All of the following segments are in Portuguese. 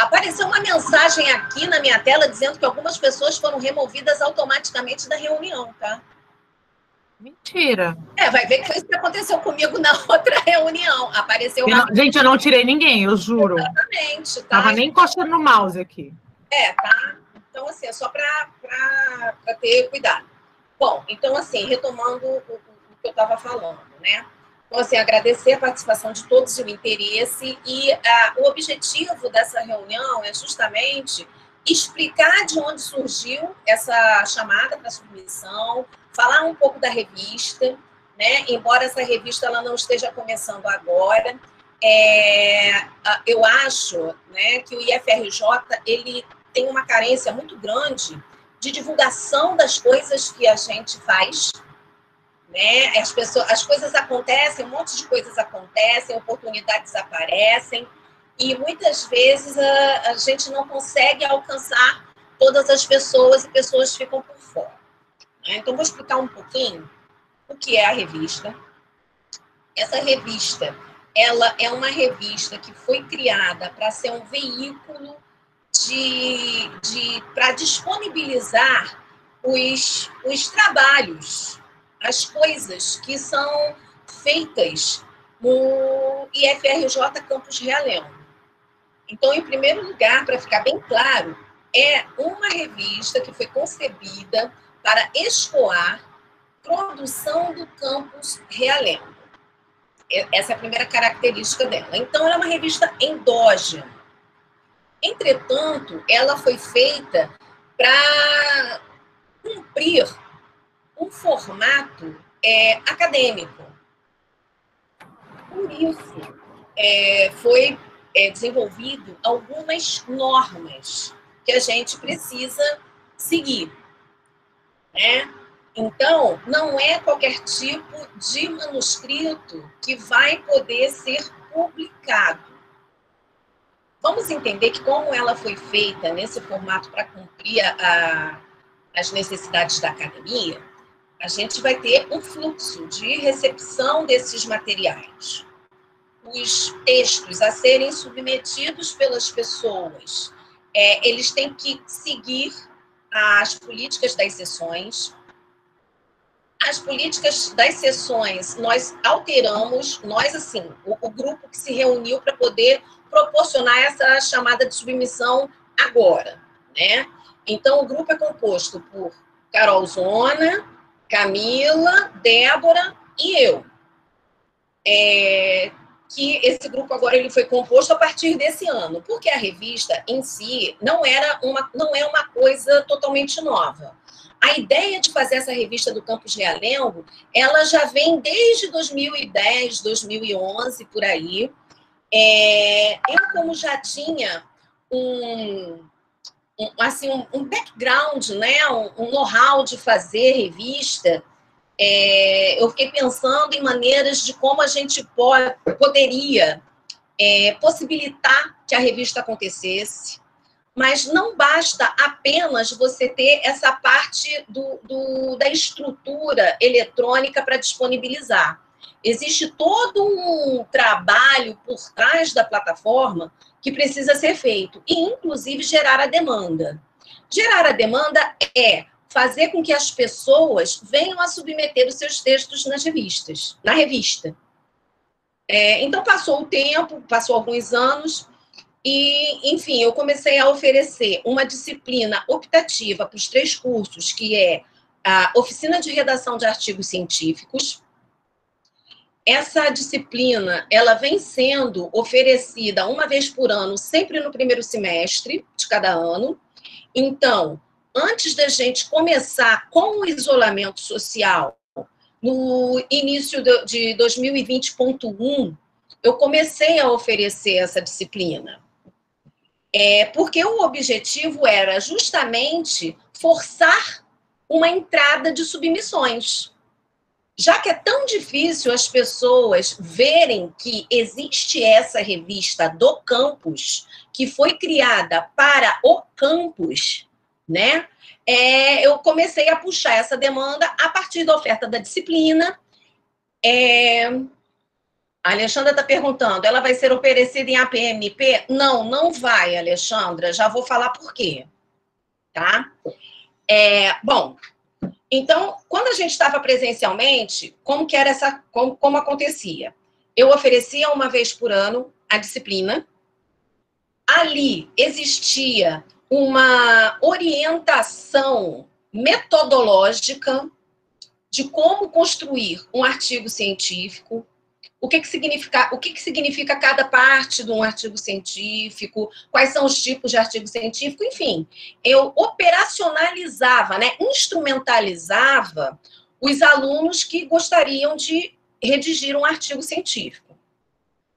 Apareceu uma mensagem aqui na minha tela dizendo que algumas pessoas foram removidas automaticamente da reunião, tá? Mentira. Vai ver que foi isso que aconteceu comigo na outra reunião. Apareceu gente, eu não tirei ninguém, eu juro. Exatamente, tá? Tava nem encostando no mouse aqui. Tá? Então, assim, é só para ter cuidado. Bom, então, assim, retomando o que eu estava falando, né? Então, assim, agradecer a participação de todos e o interesse, e o objetivo dessa reunião é justamente explicar de onde surgiu essa chamada para submissão, falar um pouco da revista, né? Embora essa revista ela não esteja começando agora, eu acho, né, que o IFRJ ele tem uma carência muito grande de divulgação das coisas que a gente faz, né? As coisas acontecem, um monte de coisas acontecem, oportunidades aparecem, e muitas vezes a gente não consegue alcançar todas as pessoas, e pessoas ficam por fora, né? Então, vou explicar um pouquinho o que é a revista. Essa revista, ela é uma revista que foi criada para ser um veículo para disponibilizar os trabalhos, as coisas que são feitas no IFRJ Campus Realengo. Então, em primeiro lugar, para ficar bem claro, é uma revista que foi concebida para escoar produção do Campus Realengo. Essa é a primeira característica dela. Então, ela é uma revista endógena. Entretanto, ela foi feita para cumprir um formato acadêmico. Por isso, foi desenvolvido algumas normas que a gente precisa seguir, né? Então, não é qualquer tipo de manuscrito que vai poder ser publicado. Vamos entender que, como ela foi feita nesse formato para cumprir as necessidades da academia, a gente vai ter um fluxo de recepção desses materiais. Os textos a serem submetidos pelas pessoas, eles têm que seguir as políticas das sessões. As políticas das sessões, nós alteramos, assim, o grupo que se reuniu para poder proporcionar essa chamada de submissão agora, né? Então, o grupo é composto por Carol Zona, Camila, Débora e eu. Que esse grupo agora ele foi composto a partir desse ano, porque a revista em si não é uma coisa totalmente nova. A ideia de fazer essa revista do Campus Realengo, ela já vem desde 2010, 2011, por aí. Eu, como já tinha um background, né, um know-how de fazer revista, eu fiquei pensando em maneiras de como a gente poderia possibilitar que a revista acontecesse. Mas não basta apenas você ter essa parte da estrutura eletrônica para disponibilizar. Existe todo um trabalho por trás da plataforma que precisa ser feito, e, inclusive, gerar a demanda. Gerar a demanda é fazer com que as pessoas venham a submeter os seus textos na revista. Então, passou o tempo, passou alguns anos, e, enfim, eu comecei a oferecer uma disciplina optativa para os 3 cursos, que é a oficina de redação de artigos científicos. Essa disciplina, ela vem sendo oferecida uma vez por ano, sempre no primeiro semestre de cada ano. Então, antes da gente começar com o isolamento social, no início de 2020.1, eu comecei a oferecer essa disciplina. Porque o objetivo era justamente forçar uma entrada de submissões. Já que é tão difícil as pessoas verem que existe essa revista do campus, que foi criada para o campus, né? Eu comecei a puxar essa demanda a partir da oferta da disciplina. A Alexandra está perguntando, ela vai ser oferecida em APMP? Não, não vai, Alexandra. Já vou falar por quê, tá? Bom, então, quando a gente estava presencialmente, como que era como acontecia? Eu oferecia uma vez por ano a disciplina. Ali existia uma orientação metodológica de como construir um artigo científico, o que significa cada parte de um artigo científico, quais são os tipos de artigo científico, enfim. Eu operacionalizava, né, instrumentalizava os alunos que gostariam de redigir um artigo científico.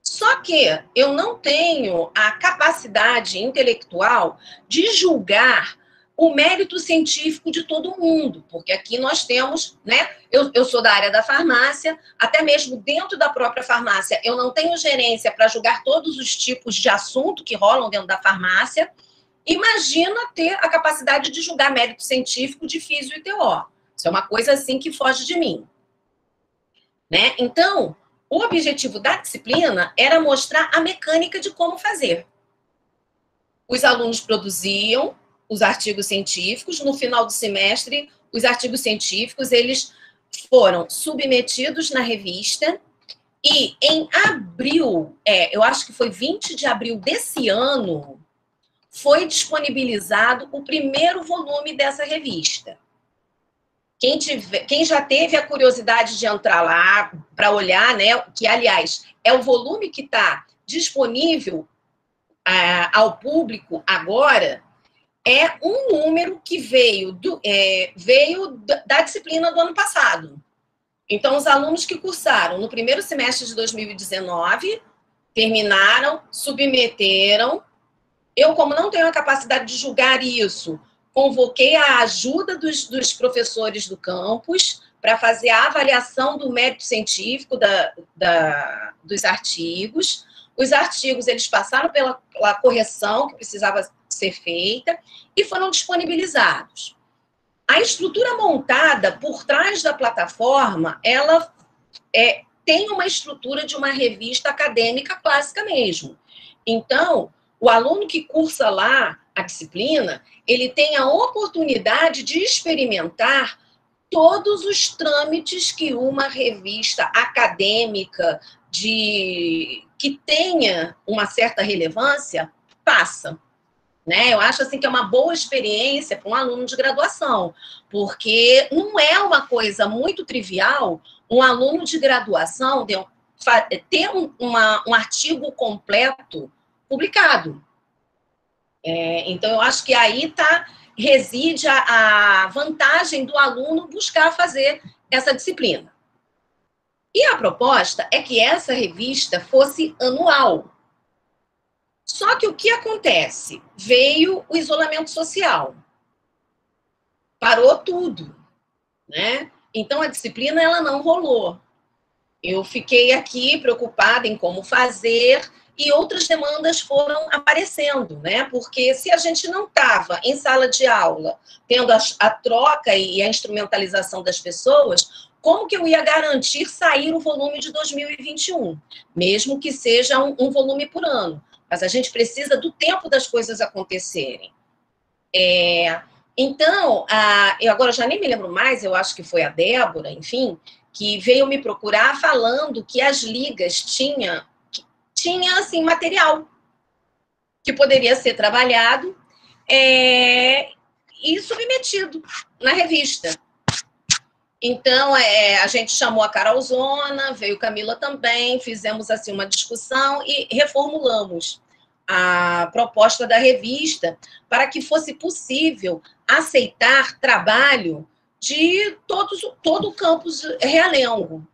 Só que eu não tenho a capacidade intelectual de julgar o mérito científico de todo mundo, porque aqui nós temos, né? Eu sou da área da farmácia, até mesmo dentro da própria farmácia, eu não tenho gerência para julgar todos os tipos de assunto que rolam dentro da farmácia. Imagina ter a capacidade de julgar mérito científico de físio e TO. Isso é uma coisa assim que foge de mim, né? Então, o objetivo da disciplina era mostrar a mecânica de como fazer. Os alunos produziam os artigos científicos, no final do semestre, os artigos científicos, eles foram submetidos na revista, e em abril, eu acho que foi 20 de abril desse ano, foi disponibilizado o primeiro volume dessa revista. Quem já teve a curiosidade de entrar lá para olhar, né, que, aliás, é o volume que está disponível ao público agora, é um número que veio da disciplina do ano passado. Então, os alunos que cursaram no primeiro semestre de 2019, terminaram, submeteram. Eu, como não tenho a capacidade de julgar isso, convoquei a ajuda dos professores do campus para fazer a avaliação do mérito científico dos artigos. Os artigos, eles passaram pela correção que precisava ser feita e foram disponibilizados. A estrutura montada por trás da plataforma, ela tem uma estrutura de uma revista acadêmica clássica mesmo. Então, o aluno que cursa lá a disciplina, ele tem a oportunidade de experimentar todos os trâmites que uma revista acadêmica que tenha uma certa relevância passa. Né? Eu acho assim que é uma boa experiência para um aluno de graduação, porque não é uma coisa muito trivial um aluno de graduação ter um artigo completo publicado. Então, eu acho que aí reside a vantagem do aluno buscar fazer essa disciplina. E a proposta é que essa revista fosse anual. Só que o que acontece? Veio o isolamento social. Parou tudo, né? Então, a disciplina ela não rolou. Eu fiquei aqui preocupada em como fazer e outras demandas foram aparecendo, né? Porque se a gente não estava em sala de aula, tendo a troca e a instrumentalização das pessoas, como que eu ia garantir sair o volume de 2021? Mesmo que seja um volume por ano. Mas a gente precisa do tempo das coisas acontecerem. Então, eu agora já nem me lembro mais, eu acho que foi a Débora, enfim, que veio me procurar falando que as ligas tinha assim, material que poderia ser trabalhado e submetido na revista. Então, a gente chamou a Carolzona, veio Camila também, fizemos assim uma discussão e reformulamos a proposta da revista para que fosse possível aceitar trabalho de todo o campus Realengo.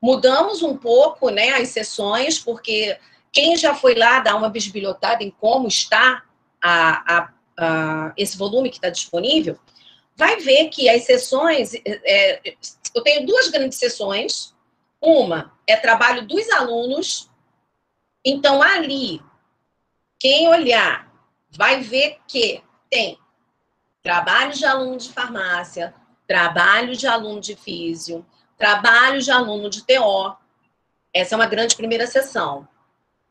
Mudamos um pouco, né, as sessões, porque quem já foi lá dar uma bisbilhotada em como está esse volume que está disponível, vai ver que as sessões... eu tenho duas grandes sessões. Uma é trabalho dos alunos. Então, ali, quem olhar vai ver que tem trabalho de aluno de farmácia, trabalho de aluno de físio, trabalho de aluno de TO. Essa é uma grande primeira seção.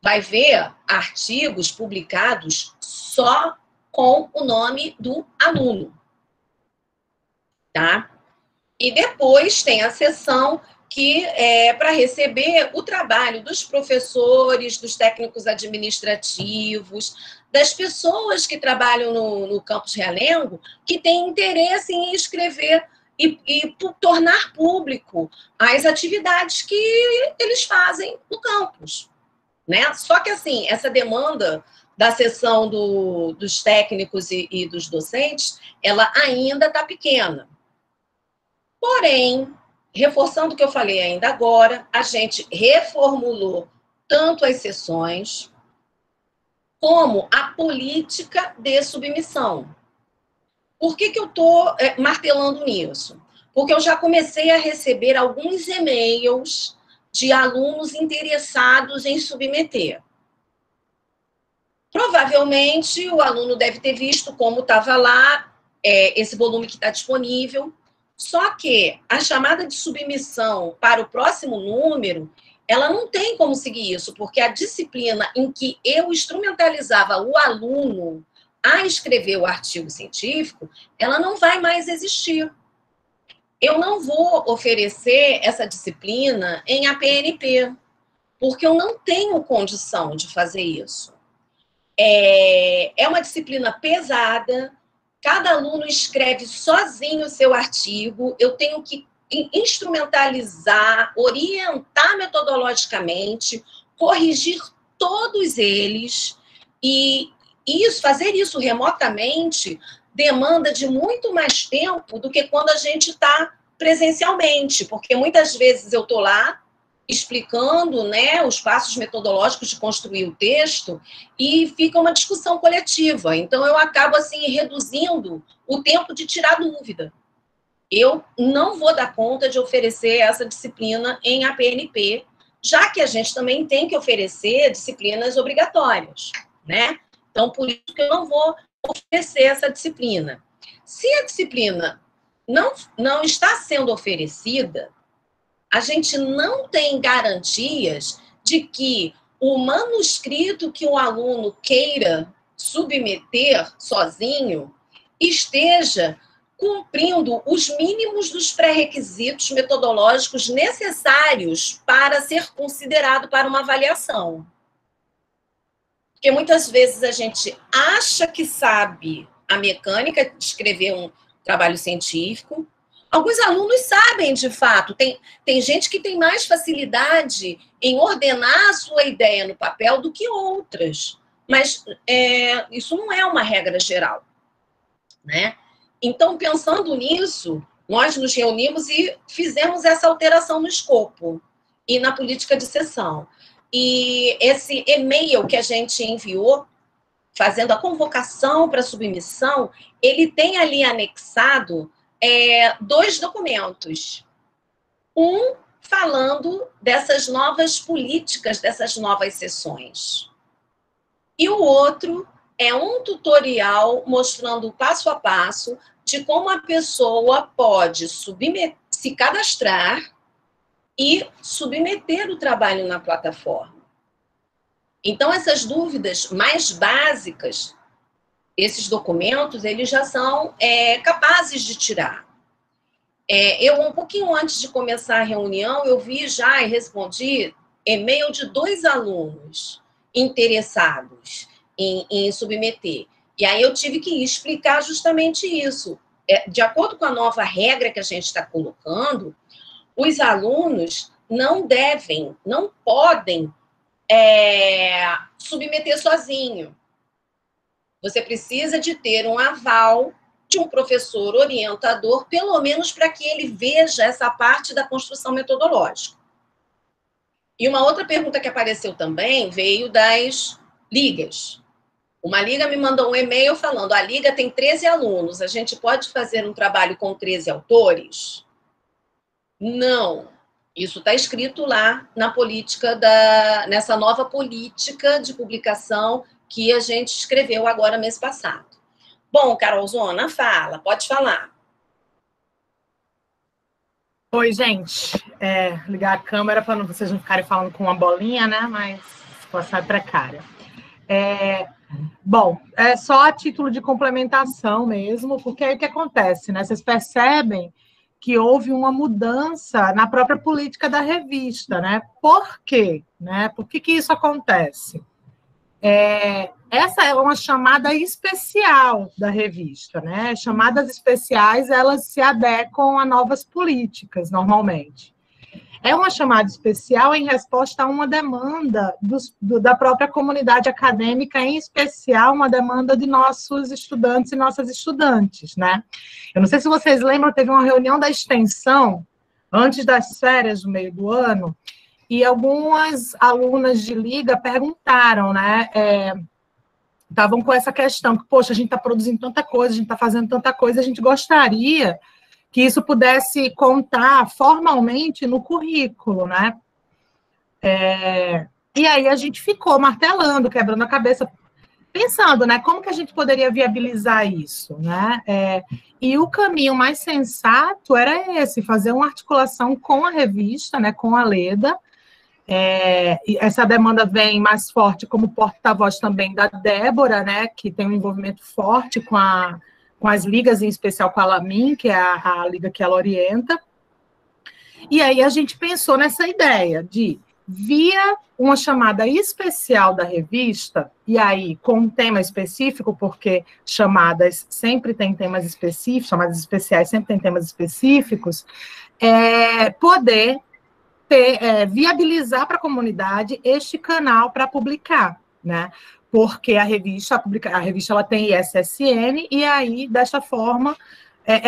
Vai ver artigos publicados só com o nome do aluno, tá? E depois tem a seção que é para receber o trabalho dos professores, dos técnicos administrativos, das pessoas que trabalham no Campus Realengo, que têm interesse em escrever e tornar público as atividades que eles fazem no campus, né? Só que, assim, essa demanda da seção dos técnicos e dos docentes, ela ainda está pequena. Porém, reforçando o que eu falei ainda agora, a gente reformulou tanto as sessões como a política de submissão. Por que eu estou martelando nisso? Porque eu já comecei a receber alguns e-mails de alunos interessados em submeter. Provavelmente, o aluno deve ter visto como estava lá, esse volume que está disponível. Só que a chamada de submissão para o próximo número, ela não tem como seguir isso, porque a disciplina em que eu instrumentalizava o aluno a escrever o artigo científico, ela não vai mais existir. Eu não vou oferecer essa disciplina em APNP, porque eu não tenho condição de fazer isso. É uma disciplina pesada, cada aluno escreve sozinho o seu artigo, eu tenho que instrumentalizar, orientar metodologicamente, corrigir todos eles, e fazer isso remotamente demanda de muito mais tempo do que quando a gente está presencialmente, porque muitas vezes eu estou lá explicando, né, os passos metodológicos de construir o texto e fica uma discussão coletiva. Então, eu acabo, assim, reduzindo o tempo de tirar dúvida. Eu não vou dar conta de oferecer essa disciplina em APNP, já que a gente também tem que oferecer disciplinas obrigatórias, né? Então, por isso que eu não vou oferecer essa disciplina. Se a disciplina não está sendo oferecida, a gente não tem garantias de que o manuscrito que o aluno queira submeter sozinho esteja cumprindo os mínimos dos pré-requisitos metodológicos necessários para ser considerado para uma avaliação. Porque muitas vezes a gente acha que sabe a mecânica de escrever um trabalho científico. Alguns alunos sabem, de fato. Tem gente que tem mais facilidade em ordenar a sua ideia no papel do que outras. Mas isso não é uma regra geral, né? Então, pensando nisso, nós nos reunimos e fizemos essa alteração no escopo e na política de sessão. E esse e-mail que a gente enviou, fazendo a convocação para submissão, ele tem ali anexado 2 documentos. Um falando dessas novas políticas, dessas novas sessões. E o outro é um tutorial mostrando passo a passo de como a pessoa pode se cadastrar e submeter o trabalho na plataforma. Então, essas dúvidas mais básicas, esses documentos, eles já são capazes de tirar. Eu, um pouquinho antes de começar a reunião, eu vi já e respondi e-mail de 2 alunos interessados em submeter. E aí eu tive que explicar justamente isso. De acordo com a nova regra que a gente está colocando, os alunos não podem submeter sozinho. Você precisa de ter um aval de um professor orientador, pelo menos para que ele veja essa parte da construção metodológica. E uma outra pergunta que apareceu também veio das ligas. Uma liga me mandou um e-mail falando: a liga tem 13 alunos, a gente pode fazer um trabalho com 13 autores? Não. Isso está escrito lá na política nessa nova política de publicação que a gente escreveu agora mês passado. Bom, Carolzona, fala, pode falar. Oi, gente. Ligar a câmera para vocês não ficarem falando com uma bolinha, né? Mas a situação é precária. Bom, é só a título de complementação mesmo, porque aí o que acontece, né? Vocês percebem que houve uma mudança na própria política da revista, né? Por quê? Né? Por que isso acontece? Essa é uma chamada especial da revista, né? Chamadas especiais, elas se adequam a novas políticas, normalmente. É uma chamada especial em resposta a uma demanda da própria comunidade acadêmica, em especial uma demanda de nossos estudantes e nossas estudantes, né? Eu não sei se vocês lembram, teve uma reunião da extensão, antes das férias do meio do ano, e algumas alunas de Liga perguntaram, né? Estavam com essa questão, que, poxa, a gente está produzindo tanta coisa, a gente está fazendo tanta coisa, a gente gostaria que isso pudesse contar formalmente no currículo, né? E aí a gente ficou martelando, quebrando a cabeça, pensando, né, como que a gente poderia viabilizar isso, né? E o caminho mais sensato era esse, fazer uma articulação com a revista, né, com a Leda. E essa demanda vem mais forte como porta-voz também da Débora, né, que tem um envolvimento forte com as ligas, em especial com a Lamin, que é a liga que ela orienta. E aí a gente pensou nessa ideia de, via uma chamada especial da revista, e aí com um tema específico, porque chamadas sempre têm temas específicos, chamadas especiais sempre têm temas específicos, poder viabilizar para a comunidade este canal para publicar, né? Porque a revista ela tem ISSN, e aí, desta forma,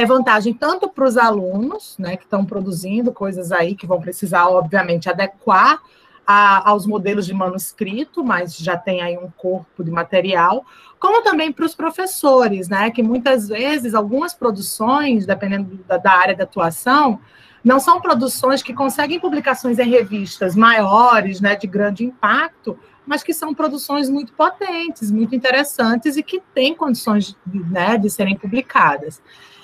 vantagem tanto para os alunos, né, que estão produzindo coisas aí que vão precisar, obviamente, adequar aos modelos de manuscrito, mas já tem aí um corpo de material, como também para os professores, né, que muitas vezes algumas produções, dependendo da área de atuação, não são produções que conseguem publicações em revistas maiores, né, de grande impacto, mas que são produções muito potentes, muito interessantes e que têm condições né, de serem publicadas.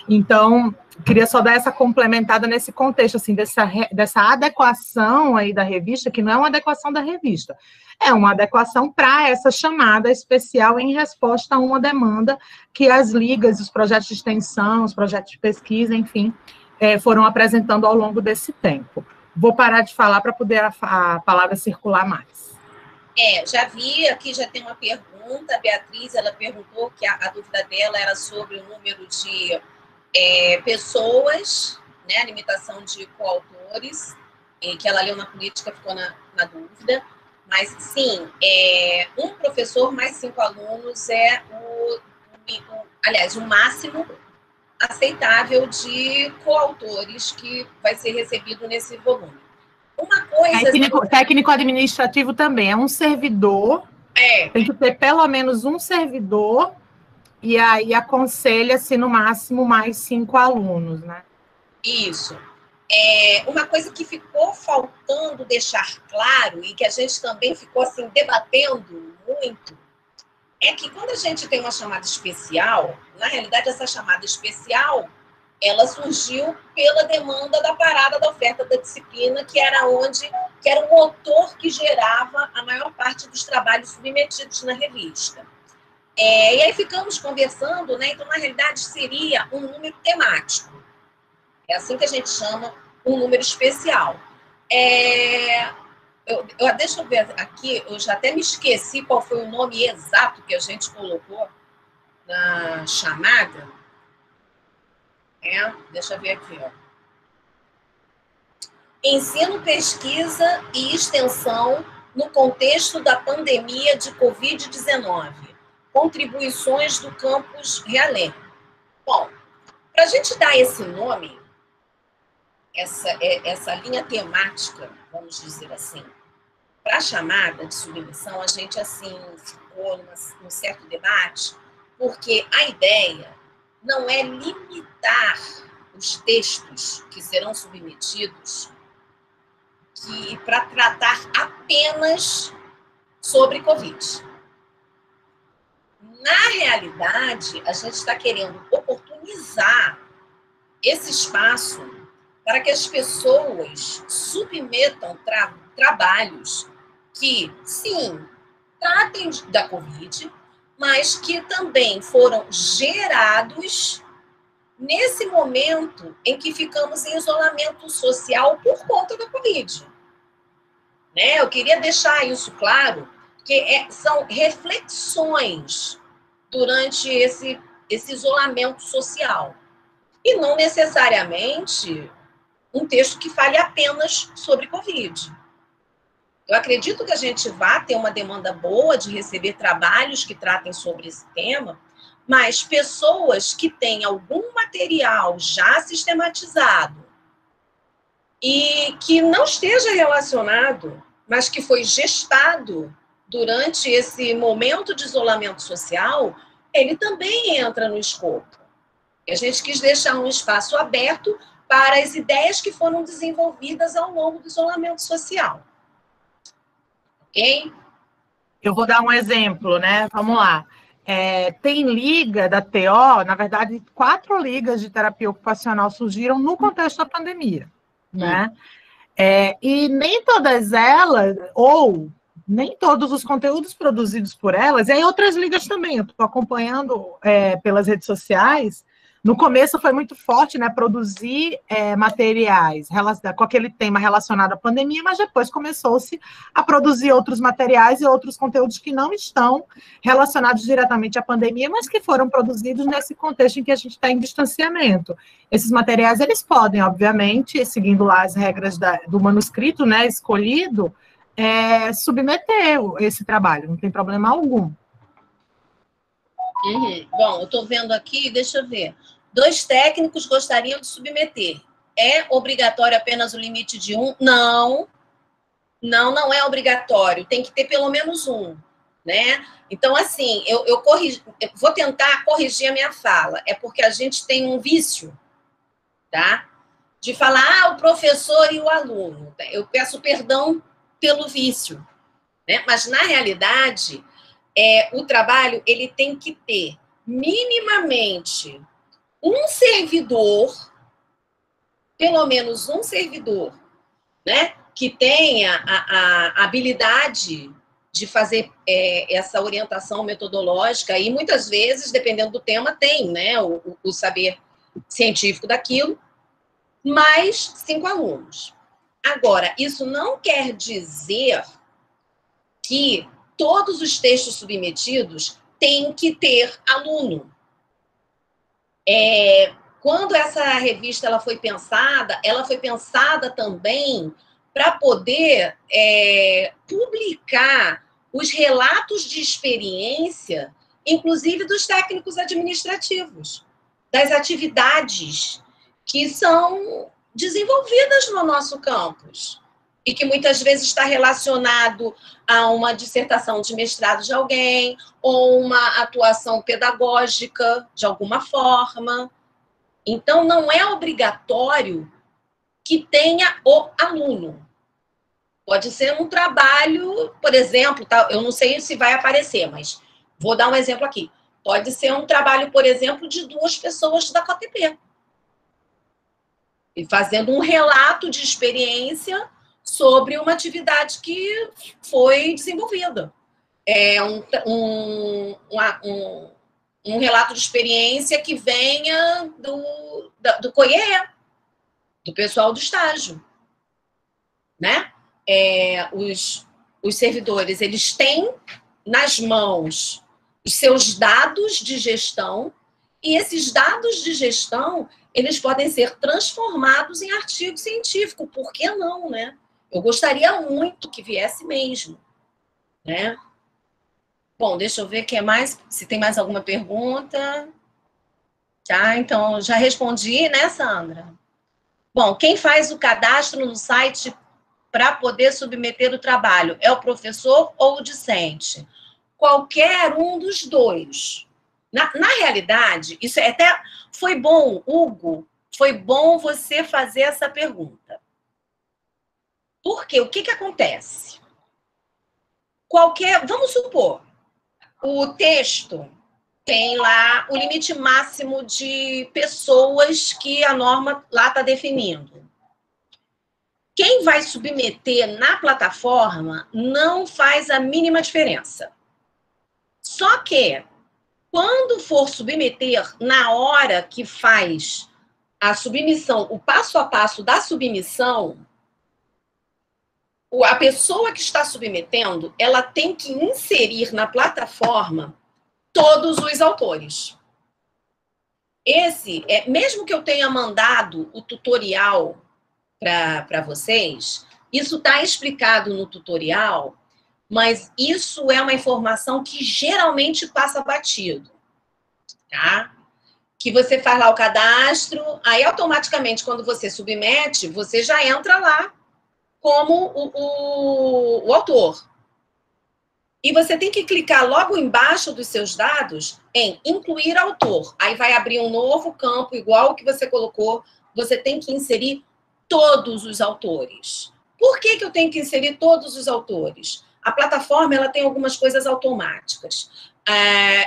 Então, queria só dar essa complementada nesse contexto, assim, dessa adequação aí da revista, que não é uma adequação da revista, é uma adequação para essa chamada especial em resposta a uma demanda que as ligas, os projetos de extensão, os projetos de pesquisa, enfim, foram apresentando ao longo desse tempo. Vou parar de falar para poder a palavra circular mais. Já vi, aqui já tem uma pergunta, a Beatriz, ela perguntou que a dúvida dela era sobre o número de pessoas, né, a limitação de coautores, que ela leu na política, ficou na dúvida, mas sim, um professor mais 5 alunos é o máximo aceitável de coautores que vai ser recebido nesse volume. Uma coisa... Técnico administrativo também, é um servidor, tem que ter pelo menos um servidor, e aí aconselha-se no máximo mais 5 alunos, né? Isso. Uma coisa que ficou faltando deixar claro, e que a gente também ficou assim, debatendo muito, é que quando a gente tem uma chamada especial, na realidade essa chamada especial, ela surgiu pela demanda da parada da oferta da disciplina, que era o motor que gerava a maior parte dos trabalhos submetidos na revista. E aí ficamos conversando, né? Então, na realidade, seria um número temático. É assim que a gente chama um número especial. Deixa eu ver aqui, eu já até me esqueci qual foi o nome exato que a gente colocou na chamada. Deixa eu ver aqui, ó. Ensino, pesquisa e extensão no contexto da pandemia de Covid-19. Contribuições do campus Realengo. Bom, para a gente dar esse nome, essa linha temática, vamos dizer assim, para a chamada de submissão, a gente assim ficou num certo debate, porque a ideia não é limitar os textos que serão submetidos para tratar apenas sobre Covid. Na realidade, a gente está querendo oportunizar esse espaço para que as pessoas submetam trabalhos que, sim, tratem da Covid, mas que também foram gerados nesse momento em que ficamos em isolamento social por conta da Covid. Né? Eu queria deixar isso claro, que são reflexões durante esse isolamento social. E não necessariamente um texto que fale apenas sobre Covid. Eu acredito que a gente vai ter uma demanda boa de receber trabalhos que tratem sobre esse tema, mas pessoas que têm algum material já sistematizado e que não esteja relacionado, mas que foi gestado durante esse momento de isolamento social, ele também entra no escopo. E a gente quis deixar um espaço aberto para as ideias que foram desenvolvidas ao longo do isolamento social. Ok? Eu vou dar um exemplo, né? Vamos lá. Tem liga da TO, na verdade, 4 ligas de terapia ocupacional surgiram no contexto da pandemia, né? E nem todas elas, ou nem todos os conteúdos produzidos por elas, e aí outras ligas também, eu estou acompanhando pelas redes sociais. No começo foi muito forte, né, produzir materiais com aquele tema relacionado à pandemia, mas depois começou-se a produzir outros materiais e outros conteúdos que não estão relacionados diretamente à pandemia, mas que foram produzidos nesse contexto em que a gente está em distanciamento. Esses materiais, eles podem, obviamente, seguindo lá as regras do manuscrito, né, escolhido, submeter esse trabalho, não tem problema algum. Bom, eu estou vendo aqui, deixa eu ver. 2 técnicos gostariam de submeter. É obrigatório apenas o limite de 1? Não, não é obrigatório. Tem que ter pelo menos 1, né? Então, assim, eu vou tentar corrigir a minha fala. É porque a gente tem um vício, tá? De falar, o professor e o aluno. Eu peço perdão pelo vício, né? Mas, na realidade, o trabalho ele tem que ter minimamente um servidor, pelo menos um servidor, né, que tenha a habilidade de fazer essa orientação metodológica, e muitas vezes, dependendo do tema, tem, né, o saber científico daquilo, mais 5 alunos. Agora, isso não quer dizer que todos os textos submetidos têm que ter aluno. Quando essa revista ela foi pensada também para poder publicar os relatos de experiência, inclusive dos técnicos administrativos, das atividades que são desenvolvidas no nosso campus e que muitas vezes está relacionado a uma dissertação de mestrado de alguém ou uma atuação pedagógica de alguma forma. Então, não é obrigatório que tenha o aluno. Pode ser um trabalho, por exemplo, tá? Eu não sei se vai aparecer, mas vou dar um exemplo aqui. Pode ser um trabalho, por exemplo, de 2 pessoas da COTP. E fazendo um relato de experiência sobre uma atividade que foi desenvolvida. Um relato de experiência que venha do COIE, do pessoal do estágio, né? Os servidores, eles têm nas mãos os seus dados de gestão, e esses dados de gestão, eles podem ser transformados em artigo científico. Por que não, né? Eu gostaria muito que viesse mesmo, né? Bom, deixa eu ver que é mais, se tem mais alguma pergunta. Tá, então já respondi, né, Sandra? Bom, quem faz o cadastro no site para poder submeter o trabalho? É o professor ou o discente? Qualquer um dos 2. Na realidade, isso até foi bom, Hugo, foi bom você fazer essa pergunta. Porque o que acontece? Vamos supor, o texto tem lá o limite máximo de pessoas que a norma lá está definindo. quem vai submeter na plataforma não faz a mínima diferença. Só que, quando for submeter, na hora que faz a submissão, o passo a passo da submissão, a pessoa que está submetendo, ela tem que inserir na plataforma todos os autores. Mesmo que eu tenha mandado o tutorial para vocês, isso está explicado no tutorial, mas isso é uma informação que geralmente passa batido, tá? Que você faz lá o cadastro, aí automaticamente, quando você submete, você já entra lá como o autor. E você tem que clicar logo embaixo dos seus dados em incluir autor. Aí vai abrir um novo campo, igual o que você colocou, você tem que inserir todos os autores. Por que eu tenho que inserir todos os autores? A plataforma ela tem algumas coisas automáticas.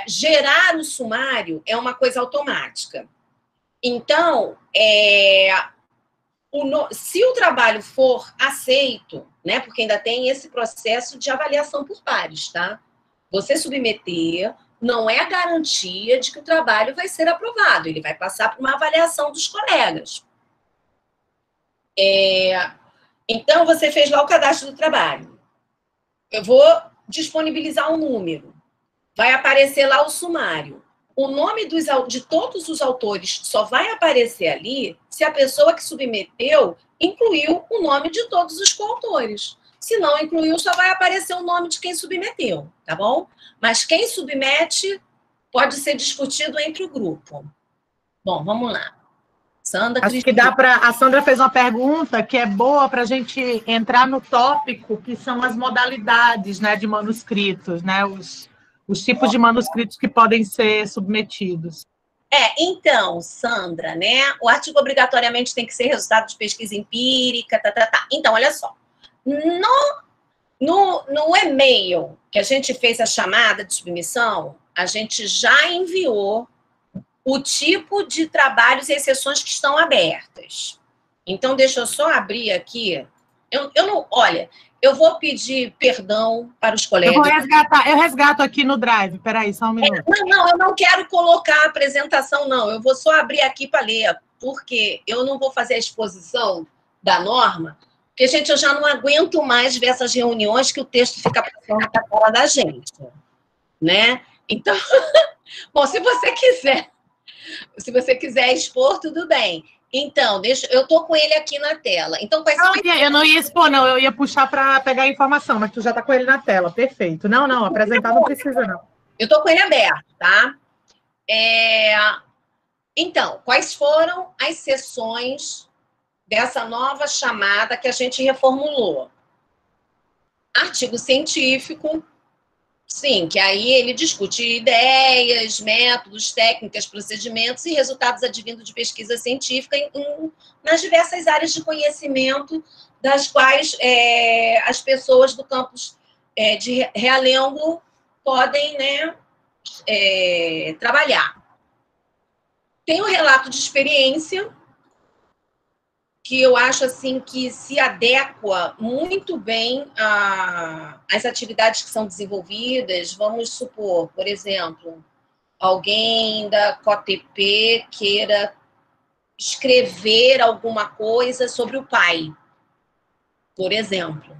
Gerar o sumário é uma coisa automática. Então, se o trabalho for aceito, né, porque ainda tem esse processo de avaliação por pares, tá? Você submeter não é garantia de que o trabalho vai ser aprovado, ele vai passar por uma avaliação dos colegas. Então, você fez lá o cadastro do trabalho. Eu vou disponibilizar um número. Vai aparecer lá o sumário. O nome de todos os autores só vai aparecer ali se a pessoa que submeteu incluiu o nome de todos os coautores. Se não incluiu, só vai aparecer o nome de quem submeteu, tá bom? Mas quem submete pode ser discutido entre o grupo. Bom, vamos lá. Sandra, acho que dá para... A Sandra fez uma pergunta que é boa para a gente entrar no tópico, que são as modalidades, né, de manuscritos, né, os tipos de manuscritos que podem ser submetidos. Então, Sandra, né, o artigo obrigatoriamente tem que ser resultado de pesquisa empírica, Então, olha só, no e-mail que a gente fez a chamada de submissão, a gente já enviou o tipo de trabalhos e exceções que estão abertas. Então, deixa eu só abrir aqui. Eu vou pedir perdão para os colegas. Eu resgato aqui no Drive. Peraí, só um minuto. Não, eu não quero colocar a apresentação, não. Eu vou só abrir aqui para ler, porque eu não vou fazer a exposição da norma, porque, gente, eu já não aguento mais ver essas reuniões que o texto fica passando para fora da gente, né? Então, bom, se você quiser expor, tudo bem. Então, eu estou com ele aqui na tela. Então, eu não ia expor, não. Eu ia puxar para pegar a informação, mas tu já está com ele na tela. Perfeito. Não, apresentar não precisa, não. Eu estou com ele aberto, tá? Então, quais foram as sessões dessa nova chamada que a gente reformulou? Artigo científico, sim, que aí ele discute ideias, métodos, técnicas, procedimentos e resultados advindos de pesquisa científica nas diversas áreas de conhecimento das quais as pessoas do campus de Realengo podem, né, trabalhar. Tem o relato de experiência, que eu acho assim que se adequa muito bem às atividades que são desenvolvidas. Vamos supor, por exemplo, alguém da COTP queira escrever alguma coisa sobre o pai, por exemplo.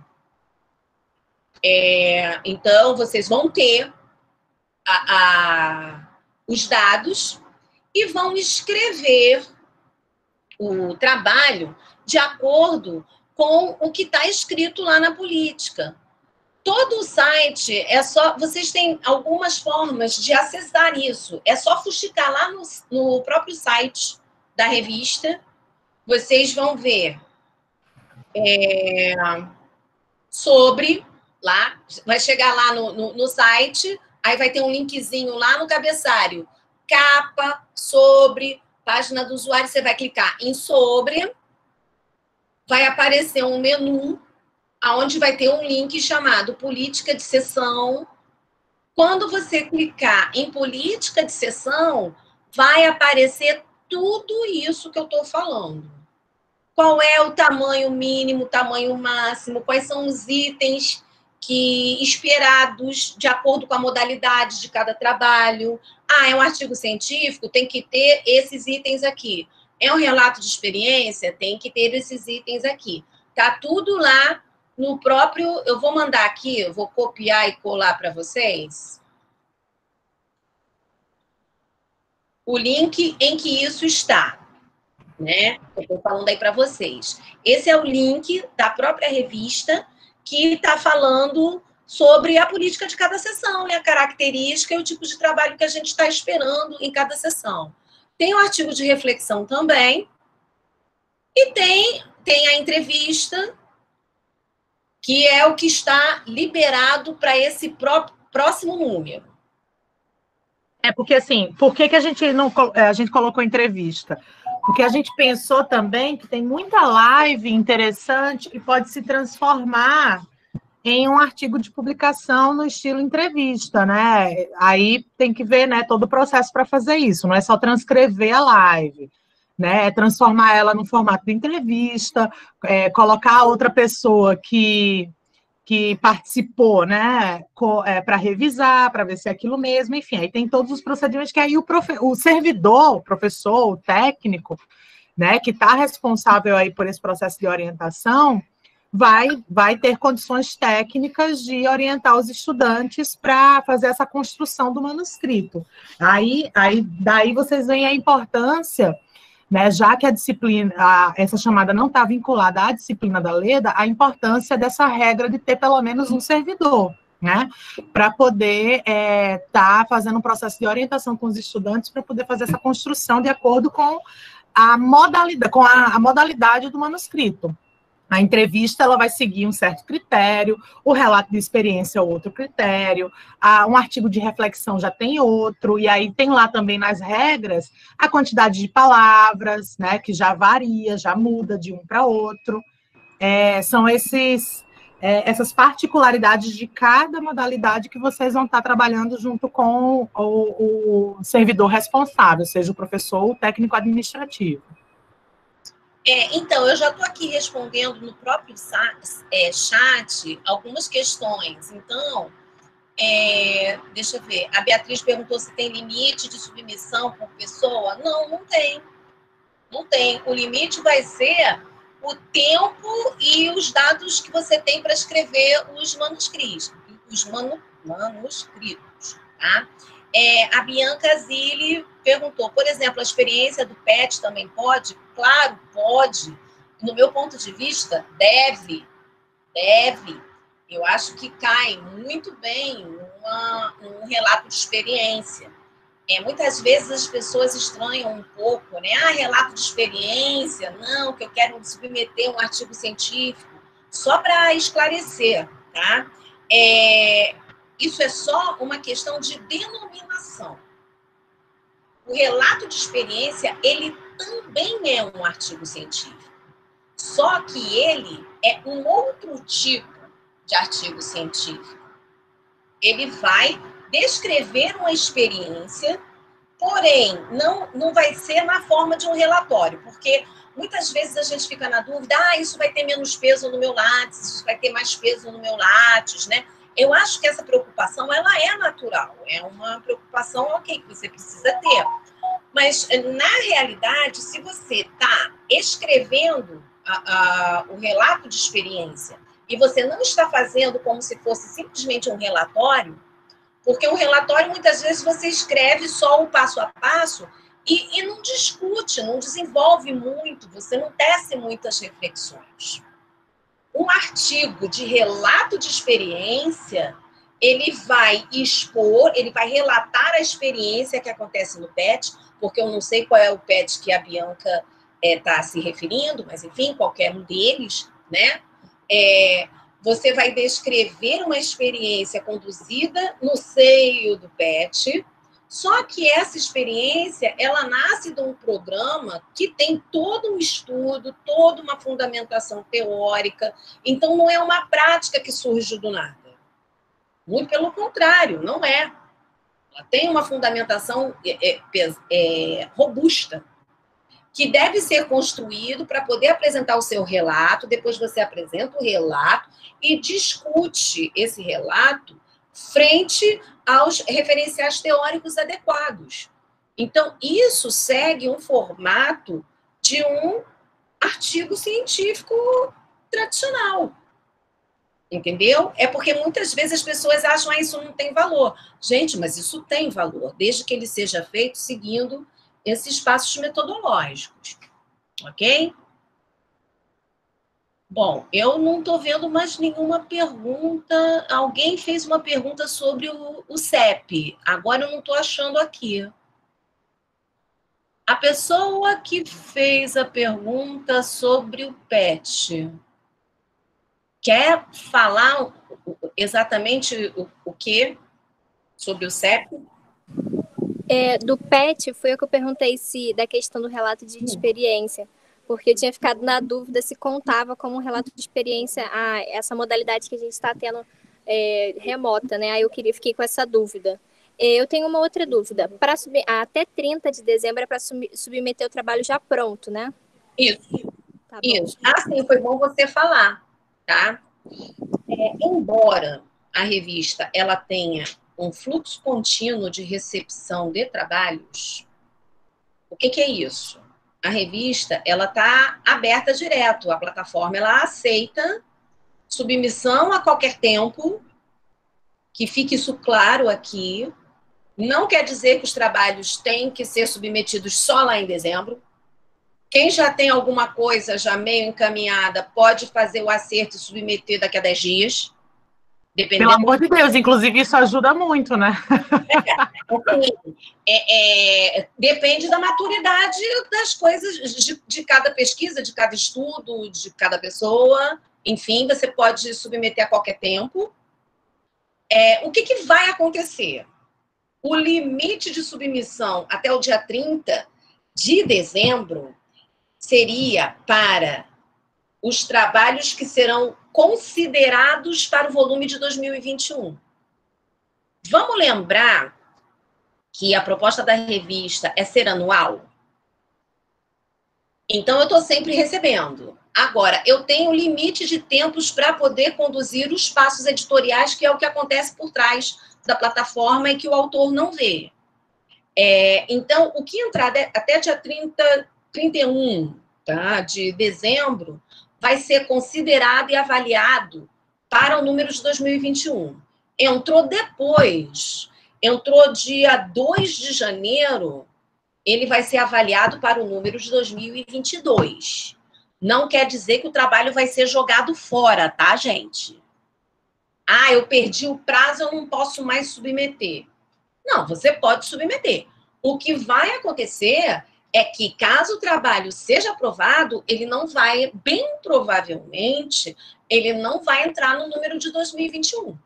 Então, vocês vão ter os dados e vão escrever o trabalho de acordo com o que está escrito lá na política. Todo o site vocês têm algumas formas de acessar isso. É só fuxicar lá no próprio site da revista. Vocês vão ver sobre lá, vai chegar lá no site, aí vai ter um linkzinho lá no cabeçalho, capa, sobre, página do usuário, você vai clicar em sobre, vai aparecer um menu, onde vai ter um link chamado política de sessão. Quando você clicar em política de sessão, vai aparecer tudo isso que eu estou falando. qual é o tamanho mínimo, o tamanho máximo, quais são os itens que esperados de acordo com a modalidade de cada trabalho. Ah, é um artigo científico, tem que ter esses itens aqui. É um relato de experiência, tem que ter esses itens aqui. Tá tudo lá no próprio... Eu vou mandar aqui, eu vou copiar e colar para vocês o link em que isso está, né? Eu estou falando aí para vocês. Esse é o link da própria revista que está falando sobre a política de cada sessão, né? A característica e o tipo de trabalho que a gente está esperando em cada sessão. Tem o artigo de reflexão também, e tem a entrevista, que é o que está liberado para esse próximo número. Porque assim, por que a gente não a gente colocou entrevista? Porque a gente pensou também que tem muita live interessante que pode se transformar em um artigo de publicação no estilo entrevista, né? Aí tem que ver, né, todo o processo para fazer isso, não é só transcrever a live, né? É transformar ela no formato de entrevista, colocar outra pessoa que participou, né, para revisar, para ver se é aquilo mesmo, enfim, aí tem todos os procedimentos que aí o servidor, o professor, o técnico, né, que está responsável aí por esse processo de orientação, vai ter condições técnicas de orientar os estudantes para fazer essa construção do manuscrito. Aí daí vocês veem a importância, né, já que a disciplina, essa chamada não está vinculada à disciplina da Leda, a importância dessa regra de ter pelo menos um servidor, né, para poder tá fazendo um processo de orientação com os estudantes para poder fazer essa construção de acordo com a modalidade do manuscrito. A entrevista ela vai seguir um certo critério, o relato de experiência é outro critério, um artigo de reflexão já tem outro, e aí tem lá também nas regras a quantidade de palavras, né, que já varia, já muda de um para outro. São essas particularidades de cada modalidade que vocês vão estar trabalhando junto com o servidor responsável, seja o professor ou o técnico administrativo. Então, eu já estou aqui respondendo no próprio chat algumas questões. Então, deixa eu ver. A Beatriz perguntou se tem limite de submissão por pessoa. Não, não tem. Não tem. O limite vai ser o tempo e os dados que você tem para escrever os manuscritos. Tá? A Bianca Zilli perguntou, por exemplo, a experiência do PET também pode? Claro, pode. No meu ponto de vista, deve. Eu acho que cai muito bem um relato de experiência. Muitas vezes as pessoas estranham um pouco, né? Relato de experiência, não, que eu quero submeter um artigo científico. Só para esclarecer, tá? Isso é só uma questão de denominação. O relato de experiência, ele também é um artigo científico. Só que ele é um outro tipo de artigo científico. Ele vai descrever uma experiência, porém, não vai ser na forma de um relatório, porque muitas vezes a gente fica na dúvida, isso vai ter menos peso no meu Lattes, isso vai ter mais peso no meu Lattes, né? Eu acho que essa preocupação, ela é natural, é uma preocupação, ok, que você precisa ter. Mas, na realidade, se você está escrevendo o relato de experiência e você não está fazendo como se fosse simplesmente um relatório, porque um relatório, muitas vezes, você escreve só o passo a passo e não discute, não desenvolve muito, você não tece muitas reflexões. Um artigo de relato de experiência, ele vai expor, ele vai relatar a experiência que acontece no PET, porque eu não sei qual é o PET que a Bianca está se referindo, mas, enfim, qualquer um deles, né? Você vai descrever uma experiência conduzida no seio do PET, só que essa experiência, ela nasce de um programa que tem todo um estudo, toda uma fundamentação teórica, então não é uma prática que surge do nada. Muito pelo contrário, não é. Ela tem uma fundamentação robusta. que deve ser construído para poder apresentar o seu relato, depois você apresenta o relato e discute esse relato frente aos referenciais teóricos adequados. Então, isso segue um formato de um artigo científico tradicional. Entendeu? É porque muitas vezes as pessoas acham que isso não tem valor. Gente, mas isso tem valor, desde que ele seja feito seguindo esses passos metodológicos. Ok? Bom, eu não estou vendo mais nenhuma pergunta. Alguém fez uma pergunta sobre o CEP. Agora eu não estou achando aqui. A pessoa que fez a pergunta sobre o PET quer falar exatamente o que sobre o CEP? Do PET, foi o que eu perguntei da questão do relato de experiência, porque eu tinha ficado na dúvida se contava como um relato de experiência essa modalidade que a gente está tendo remota, né? Aí fiquei com essa dúvida. Eu tenho uma outra dúvida. Até 30 de dezembro é para submeter o trabalho já pronto, né? Isso. Tá bom. Isso. Sim, foi bom você falar, tá? Embora a revista ela tenha um fluxo contínuo de recepção de trabalhos, o que é isso? A revista ela está aberta direto, a plataforma ela aceita submissão a qualquer tempo, que fique isso claro aqui. Não quer dizer que os trabalhos têm que ser submetidos só lá em dezembro. Quem já tem alguma coisa já meio encaminhada pode fazer o acerto e submeter daqui a 10 dias. Dependendo... Pelo amor de Deus, inclusive isso ajuda muito, né? Depende da maturidade das coisas, de cada pesquisa, de cada estudo, de cada pessoa. Enfim, você pode submeter a qualquer tempo. O que vai acontecer? O limite de submissão até o dia 30 de dezembro seria para os trabalhos que serão considerados para o volume de 2021. Vamos lembrar que a proposta da revista é ser anual? Então, eu estou sempre recebendo. Agora, eu tenho limite de tempos para poder conduzir os passos editoriais, que é o que acontece por trás da plataforma e que o autor não vê. Então, o que entrar até dia 31 de dezembro vai ser considerado e avaliado para o número de 2021. Entrou depois, entrou dia 2 de janeiro, ele vai ser avaliado para o número de 2022. Não quer dizer que o trabalho vai ser jogado fora, tá, gente? Eu perdi o prazo, eu não posso mais submeter. Não, você pode submeter. O que vai acontecer é que, caso o trabalho seja aprovado, ele não vai, bem provavelmente, ele não vai entrar no número de 2021.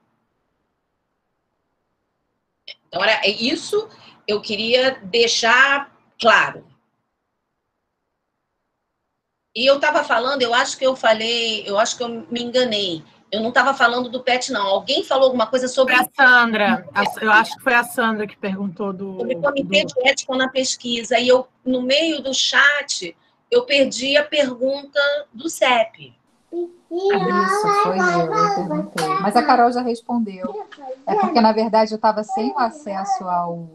Então, era isso eu queria deixar claro. E eu estava falando, eu acho que eu me enganei. Eu não estava falando do PET, não. Alguém falou alguma coisa sobre... Foi a Sandra. Eu acho que foi a Sandra que perguntou sobre comitê de ética na pesquisa. E eu, no meio do chat, eu perdi a pergunta do CEP. Isso, foi eu perguntei. Mas a Carol já respondeu. É porque, na verdade, eu estava sem o acesso ao...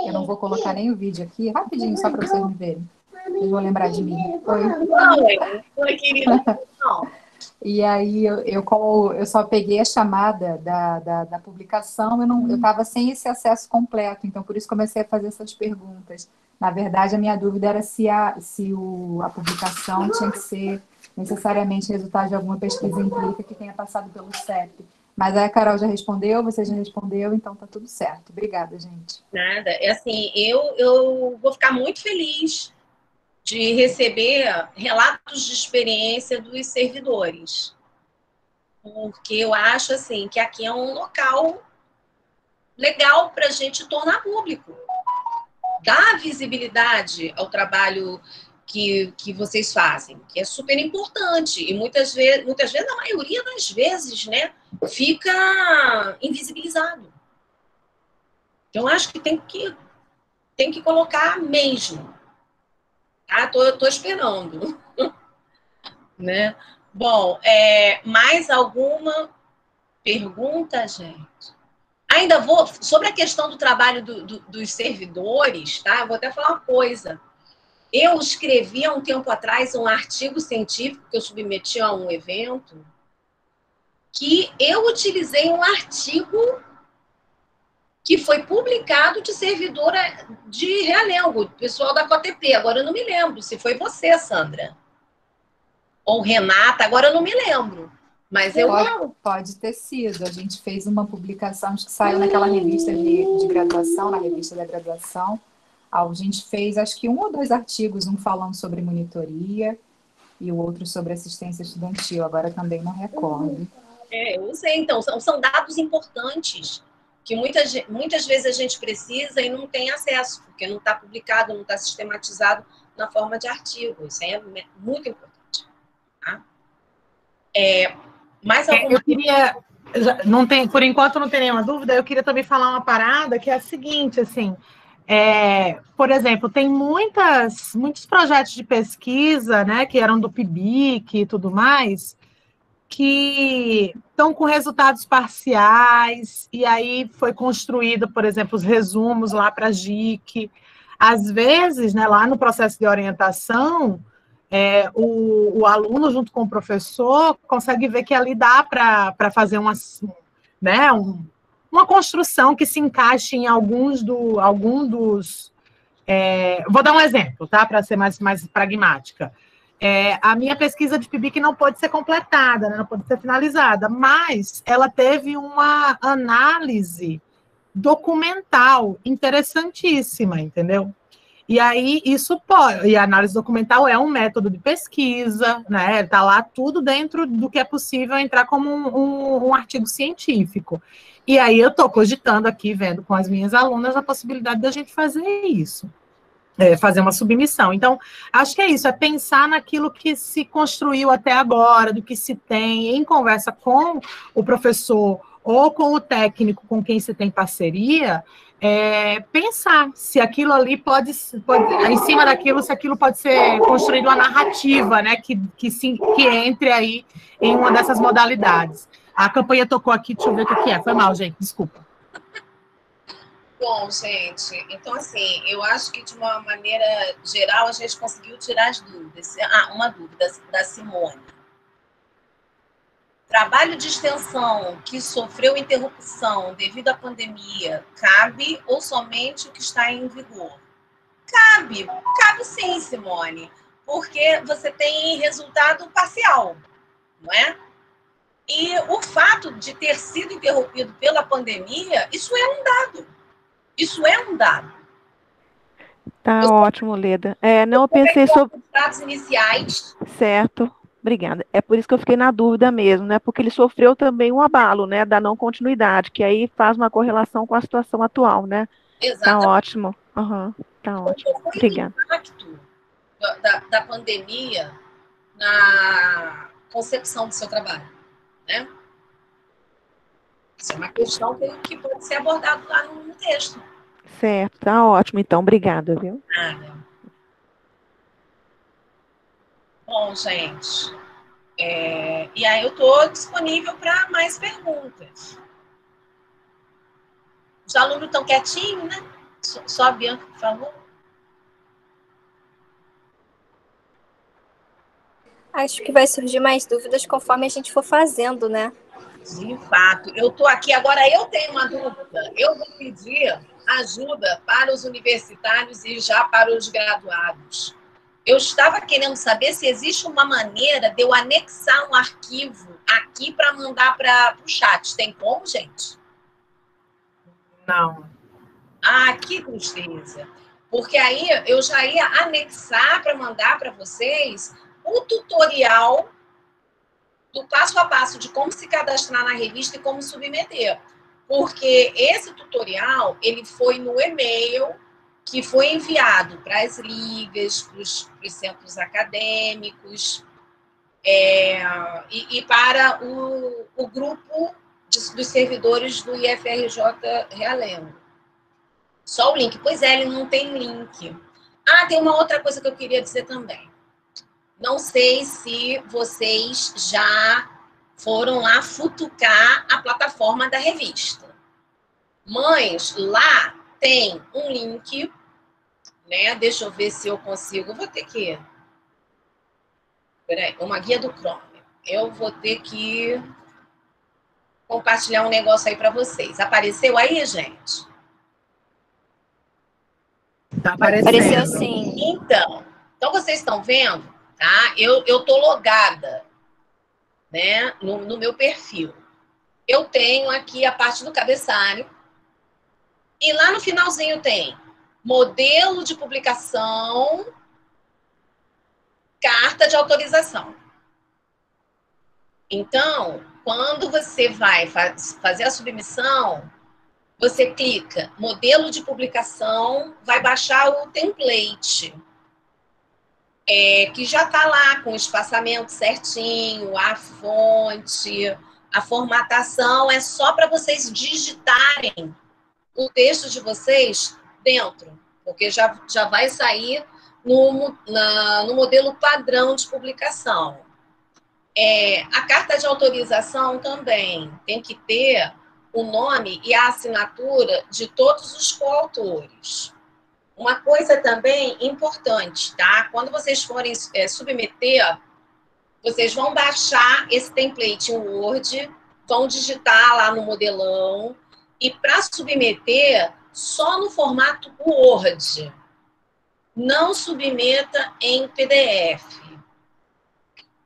Eu não vou colocar nem o vídeo aqui, rapidinho, só para vocês me verem. Vocês vão lembrar de mim. Não, querida, não. E aí, eu só peguei a chamada da publicação, eu estava sem esse acesso completo, então por isso comecei a fazer essas perguntas. Na verdade, a minha dúvida era se a publicação tinha que ser necessariamente resultado de alguma pesquisa empírica que tenha passado pelo CEP. Mas aí a Carol já respondeu, você já respondeu, então tá tudo certo. Obrigada, gente. Nada, eu vou ficar muito feliz de receber relatos de experiência dos servidores. Porque eu acho, assim, que aqui é um local legal para a gente tornar público. Dar visibilidade ao trabalho que vocês fazem, que é super importante. E muitas vezes, a maioria das vezes, né, fica invisibilizado. Então, acho que tem que colocar mesmo. Tá? Tô esperando. Né? Bom, mais alguma pergunta, gente? Ainda vou, sobre a questão do trabalho dos servidores, tá? Eu vou até falar uma coisa. Eu escrevi há um tempo atrás um artigo científico que eu submeti a um evento, que eu utilizei um artigo que foi publicado de servidora de Realengo, pessoal da COTP. Agora eu não me lembro se foi você, Sandra, ou Renata, agora eu não me lembro. Mas pode ter sido. A gente fez uma publicação, acho que saiu naquela revista de graduação, na revista da graduação. A gente fez, acho que 1 ou 2 artigos, um falando sobre monitoria e o outro sobre assistência estudantil. Agora também não recordo. Eu usei, então. São dados importantes que muitas vezes a gente precisa e não tem acesso, porque não está publicado, não está sistematizado na forma de artigo. Isso é muito importante. Tá? Mais alguma... Eu queria... Não tem, por enquanto não tem nenhuma dúvida, eu queria também falar uma parada que é a seguinte, assim... por exemplo, tem muitos projetos de pesquisa, né, que eram do PIBIC e tudo mais, que estão com resultados parciais, e aí foi construído, por exemplo, os resumos lá para a JIC. Às vezes, né, lá no processo de orientação, o aluno, junto com o professor, consegue ver que ali dá para fazer uma construção que se encaixe em algum dos... vou dar um exemplo, tá? Para ser mais pragmática. A minha pesquisa de PIBIC não pode ser completada, né? Não pode ser finalizada, mas ela teve uma análise documental interessantíssima, entendeu? E aí, e a análise documental é um método de pesquisa, né? Está lá tudo dentro do que é possível entrar como um artigo científico. E aí eu estou cogitando aqui, vendo com as minhas alunas, a possibilidade da gente fazer isso. Fazer uma submissão. Então, acho que é isso, é pensar naquilo que se construiu até agora, do que se tem, em conversa com o professor ou com o técnico com quem se tem parceria, pensar se aquilo ali pode, em cima daquilo, se aquilo pode ser construído uma narrativa, né, que entre aí em uma dessas modalidades. A campanha tocou aqui, deixa eu ver o que é. Foi mal, gente, desculpa. Bom, gente, então assim, eu acho que de uma maneira geral a gente conseguiu tirar as dúvidas. Uma dúvida da Simone. Trabalho de extensão que sofreu interrupção devido à pandemia, cabe ou somente o que está em vigor? Cabe sim, Simone, porque você tem resultado parcial, não é? E o fato de ter sido interrompido pela pandemia, isso é um dado. Isso é um dado. Tá ótimo, Leda. Não, eu pensei sobre... Os dados iniciais. Certo, obrigada. É por isso que eu fiquei na dúvida mesmo, né? Porque ele sofreu também um abalo, né? Da não continuidade, que aí faz uma correlação com a situação atual, né? Exatamente. Tá ótimo. Tá ótimo. Obrigada. O impacto da pandemia na concepção do seu trabalho, né? Isso é uma questão que pode ser abordada lá no texto. Certo, tá ótimo. Então, obrigada, viu? Nada. Bom, gente, e aí eu estou disponível para mais perguntas. Os alunos estão quietinhos, né? Só a Bianca, por favor. Acho que vai surgir mais dúvidas conforme a gente for fazendo, né? De fato. Eu estou aqui, agora eu tenho uma dúvida. Eu vou pedir ajuda para os universitários e já para os graduados. Eu estava querendo saber se existe uma maneira de eu anexar um arquivo aqui para mandar para o chat. Tem como, gente? Não. Que tristeza. Porque aí eu já ia anexar para mandar para vocês o tutorial do passo a passo de como se cadastrar na revista e como submeter. Porque esse tutorial, ele foi no e-mail que foi enviado para as ligas, para os centros acadêmicos, e para o grupo dos servidores do IFRJ Realengo. Só o link. Pois ele não tem link. Ah, tem uma outra coisa que eu queria dizer também. Não sei se vocês já foram lá futucar a plataforma da revista. Mas lá tem um link, né? Deixa eu ver se eu consigo. Vou ter que... Peraí, uma guia do Chrome. Eu vou ter que compartilhar um negócio aí para vocês. Apareceu aí, gente? Tá Apareceu aparecendo. sim. Então vocês estão vendo, tá? Eu tô logada, né, no meu perfil. Eu tenho aqui a parte do cabeçalho e lá no finalzinho tem modelo de publicação, carta de autorização. Então, quando você vai fazer a submissão, você clica modelo de publicação, vai baixar o template, que já está lá com o espaçamento certinho, a fonte, a formatação, é só para vocês digitarem o texto de vocês dentro, porque já vai sair no modelo padrão de publicação. A carta de autorização também tem que ter o nome e a assinatura de todos os coautores. Uma coisa também importante, tá? Quando vocês forem submeter, vocês vão baixar esse template em Word, vão digitar lá no modelão, e para submeter, só no formato Word. Não submeta em PDF.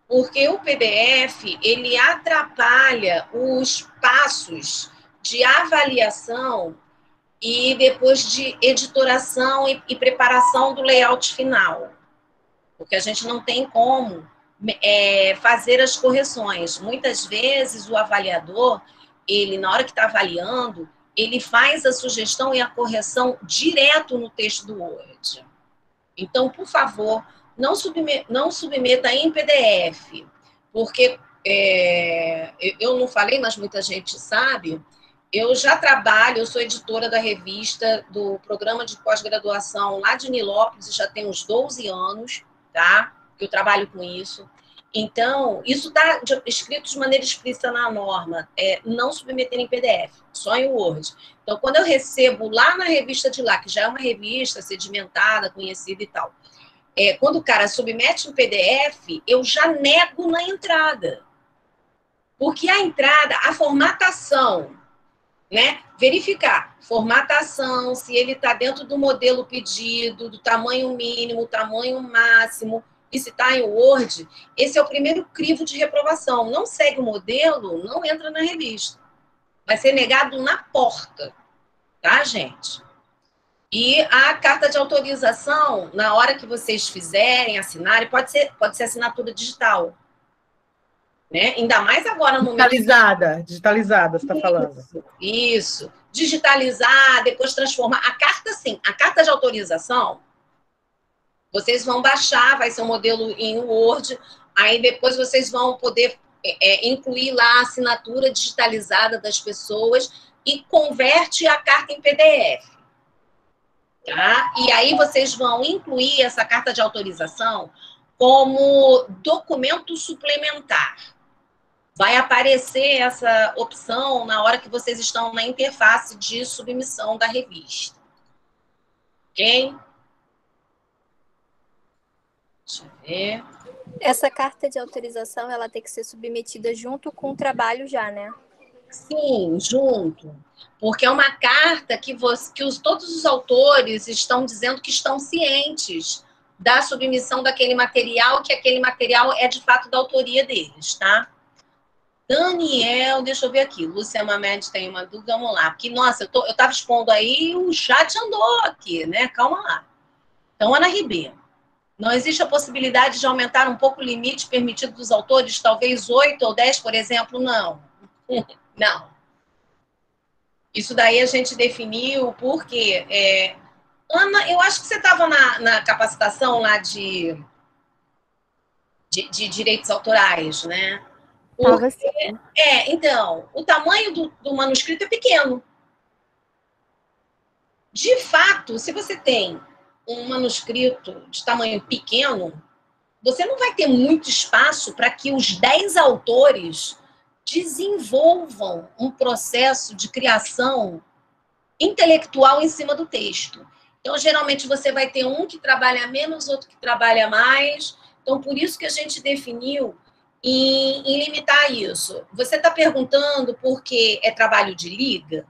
Porque o PDF, ele atrapalha os passos de avaliação e depois de editoração e preparação do layout final. Porque a gente não tem como fazer as correções. Muitas vezes o avaliador, ele, na hora que está avaliando, ele faz a sugestão e a correção direto no texto do Word. Então, por favor, não submeta em PDF, porque eu não falei, mas muita gente sabe, eu já trabalho, eu sou editora da revista do programa de pós-graduação lá de Nilópolis, já tem uns 12 anos, tá? Que eu trabalho com isso. Então, isso está escrito de maneira explícita na norma, não submeter em PDF, só em Word. Então, quando eu recebo lá na revista de lá, que já é uma revista sedimentada, conhecida e tal, quando o cara submete em PDF, eu já nego na entrada. Porque a entrada, a formatação, né? Verificar formatação, se ele está dentro do modelo pedido, do tamanho mínimo, tamanho máximo, e se está em Word, esse é o primeiro crivo de reprovação. Não segue o modelo, não entra na revista. Vai ser negado na porta, tá, gente? E a carta de autorização, na hora que vocês fizerem, assinarem, pode ser assinatura digital. Né? Ainda mais agora no Digitalizada, você está falando. Isso. Digitalizar, depois transformar. A carta, sim. A carta de autorização, vocês vão baixar, vai ser um modelo em Word, aí depois vocês vão poder incluir lá a assinatura digitalizada das pessoas e converte a carta em PDF. Tá? E aí vocês vão incluir essa carta de autorização como documento suplementar. Vai aparecer essa opção na hora que vocês estão na interface de submissão da revista. Ok? Deixa eu ver. Essa carta de autorização, ela tem que ser submetida junto com o trabalho já, né? Sim, junto. Porque é uma carta que todos os autores estão dizendo que estão cientes da submissão daquele material, que aquele material é de fato da autoria deles, tá? Daniel, deixa eu ver aqui. Lúcia Mamed tem uma dúvida, vamos lá. Porque, nossa, eu estava expondo aí e o chat andou aqui, né? Calma lá. Então, Ana Ribeiro. Não existe a possibilidade de aumentar um pouco o limite permitido dos autores, talvez 8 ou 10, por exemplo? Não. Não. Isso daí a gente definiu porque... Ana, eu acho que você estava na capacitação lá de direitos autorais, né? Porque, então, o tamanho do manuscrito é pequeno. De fato, se você tem um manuscrito de tamanho pequeno, você não vai ter muito espaço para que os 10 autores desenvolvam um processo de criação intelectual em cima do texto. Então, geralmente, você vai ter um que trabalha menos, outro que trabalha mais. Então, por isso que a gente definiu em limitar isso. Você está perguntando porque é trabalho de liga?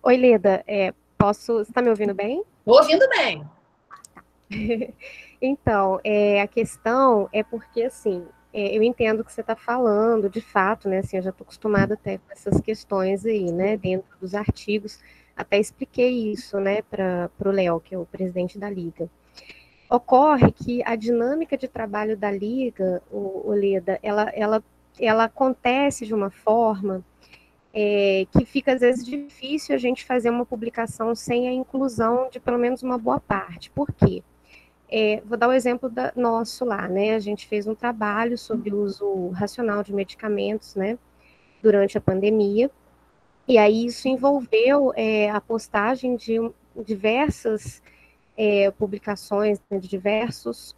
Oi, Leda, você está me ouvindo bem? Estou ouvindo bem. Então, a questão é porque, assim, eu entendo o que você está falando, de fato, né, assim, eu já estou acostumada até com essas questões aí, né, dentro dos artigos, até expliquei isso, né, para o Léo, que é o presidente da Liga. Ocorre que a dinâmica de trabalho da Liga, o Leda, ela acontece de uma forma que fica, às vezes, difícil a gente fazer uma publicação sem a inclusão de pelo menos uma boa parte. Por quê? Vou dar o exemplo nosso lá, né? A gente fez um trabalho sobre o uso racional de medicamentos, né, durante a pandemia, e aí isso envolveu a postagem de diversas publicações, né, de diversos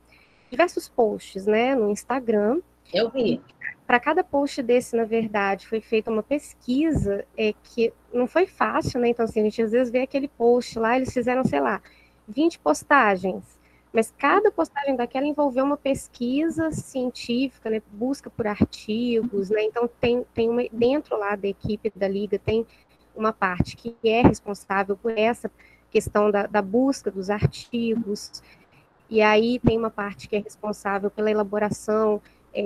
posts, né, no Instagram. Eu vi. Para cada post desse, na verdade, foi feita uma pesquisa que não foi fácil, né? Então, assim, a gente às vezes vê aquele post lá, eles fizeram, sei lá, 20 postagens, mas cada postagem daquela envolveu uma pesquisa científica, né? Busca por artigos, né? Então, tem dentro lá da equipe da Liga, tem uma parte que é responsável por essa questão da busca dos artigos, e aí tem uma parte que é responsável pela elaboração,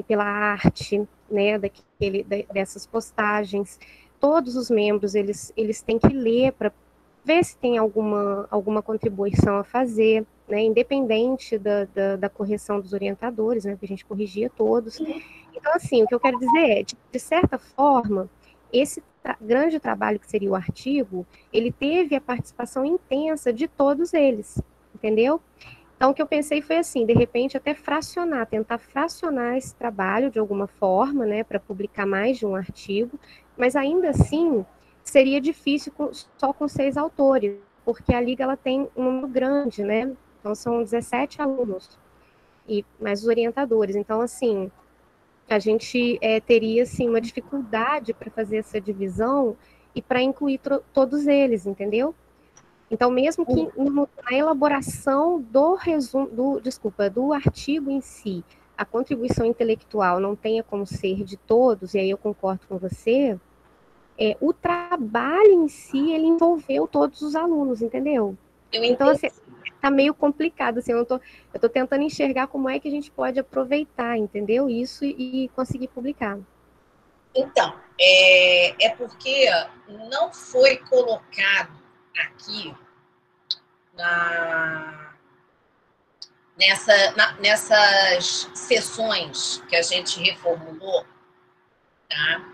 pela arte, né, dessas postagens. Todos os membros, eles têm que ler para ver se tem alguma contribuição a fazer, né, independente da correção dos orientadores, né, que a gente corrigia todos. Então, assim, o que eu quero dizer é, de certa forma, esse grande trabalho que seria o artigo, ele teve a participação intensa de todos eles, entendeu? Então, o que eu pensei foi assim, de repente, até tentar fracionar esse trabalho de alguma forma, né, para publicar mais de um artigo, mas ainda assim, seria difícil só com 6 autores, porque a Liga ela tem um número grande, né, então são 17 alunos, e mais os orientadores, então, assim, a gente teria, assim, uma dificuldade para fazer essa divisão e para incluir todos eles, entendeu? Então, mesmo que na elaboração do artigo em si, a contribuição intelectual não tenha como ser de todos, e aí eu concordo com você, o trabalho em si, ele envolveu todos os alunos, entendeu? Então, assim, tá meio complicado, assim, eu tô tentando enxergar como é que a gente pode aproveitar, entendeu? Isso e conseguir publicar. Então, é porque não foi colocado aqui nessas sessões que a gente reformulou, tá?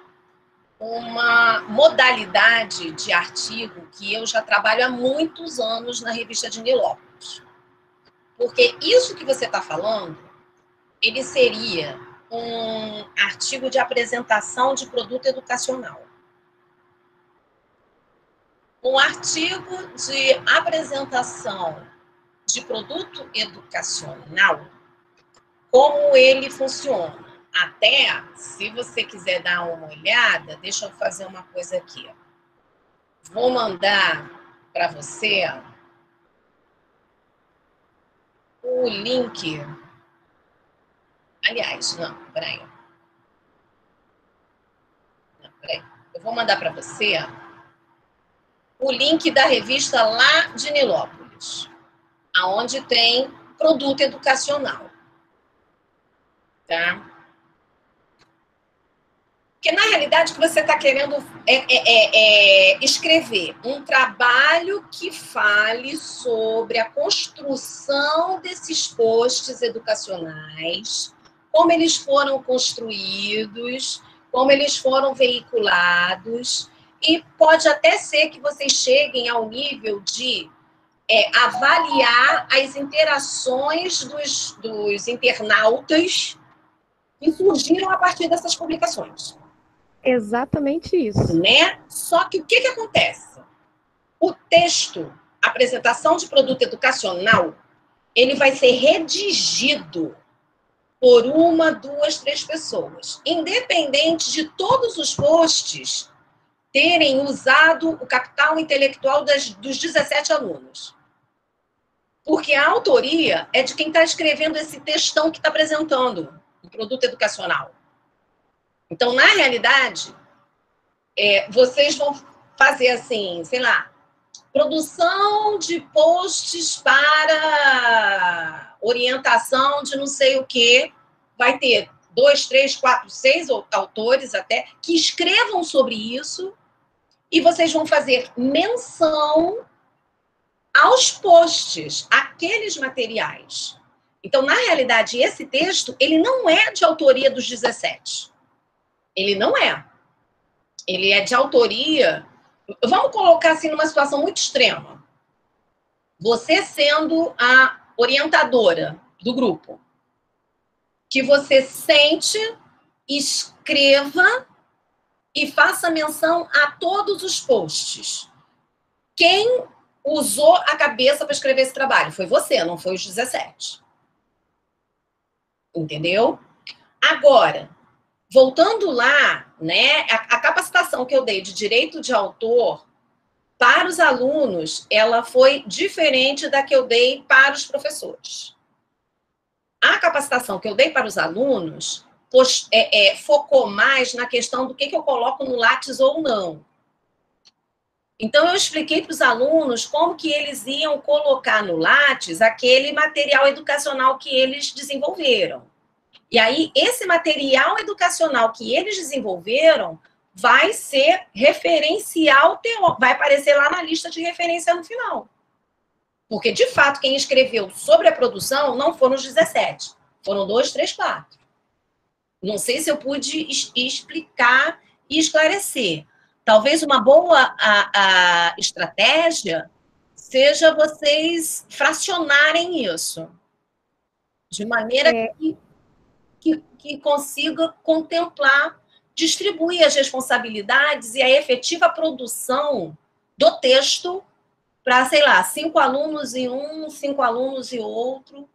Uma modalidade de artigo que eu já trabalho há muitos anos na revista de Nilópolis. Porque isso que você está falando, ele seria um artigo de apresentação de produto educacional. Um artigo de apresentação de produto educacional, como ele funciona. Até, se você quiser dar uma olhada, deixa eu fazer uma coisa aqui. Vou mandar para você o link. Aliás, não, peraí. Eu vou mandar para você o link da revista lá de Nilópolis, aonde tem produto educacional. Tá? Porque, na realidade, o que você está querendo escrever um trabalho que fale sobre a construção desses posts educacionais, como eles foram construídos, como eles foram veiculados, e pode até ser que vocês cheguem ao nível de avaliar as interações dos internautas que surgiram a partir dessas publicações. Exatamente isso. Né? Só que o que acontece? O texto, apresentação de produto educacional, ele vai ser redigido por 1, 2, 3 pessoas, independente de todos os posts terem usado o capital intelectual dos 17 alunos. Porque a autoria é de quem está escrevendo esse textão que está apresentando o produto educacional. Então, na realidade, vocês vão fazer assim, sei lá, produção de posts para orientação de não sei o quê. Vai ter 2, 3, 4, 6 autores até que escrevam sobre isso e vocês vão fazer menção aos posts, aqueles materiais. Então, na realidade, esse texto, ele não é de autoria dos 17. Ele não é. Ele é de autoria... Vamos colocar assim numa situação muito extrema. Você sendo a orientadora do grupo, que você sente, escreva e faça menção a todos os posts. Quem usou a cabeça para escrever esse trabalho? Foi você, não foi os 17. Entendeu? Agora, voltando lá, né, a capacitação que eu dei de direito de autor para os alunos, ela foi diferente da que eu dei para os professores. A capacitação que eu dei para os alunos focou mais na questão do que eu coloco no Lattes ou não. Então, eu expliquei para os alunos como que eles iam colocar no Lattes aquele material educacional que eles desenvolveram. E aí, esse material educacional que eles desenvolveram vai ser referencial teórico, vai aparecer lá na lista de referência no final. Porque, de fato, quem escreveu sobre a produção não foram os 17, foram 2, 3, 4. Não sei se eu pude explicar e esclarecer. Talvez uma boa estratégia seja vocês fracionarem isso, de maneira que consiga contemplar, distribuir as responsabilidades e a efetiva produção do texto para, sei lá, 5 alunos em um, 5 alunos em outro.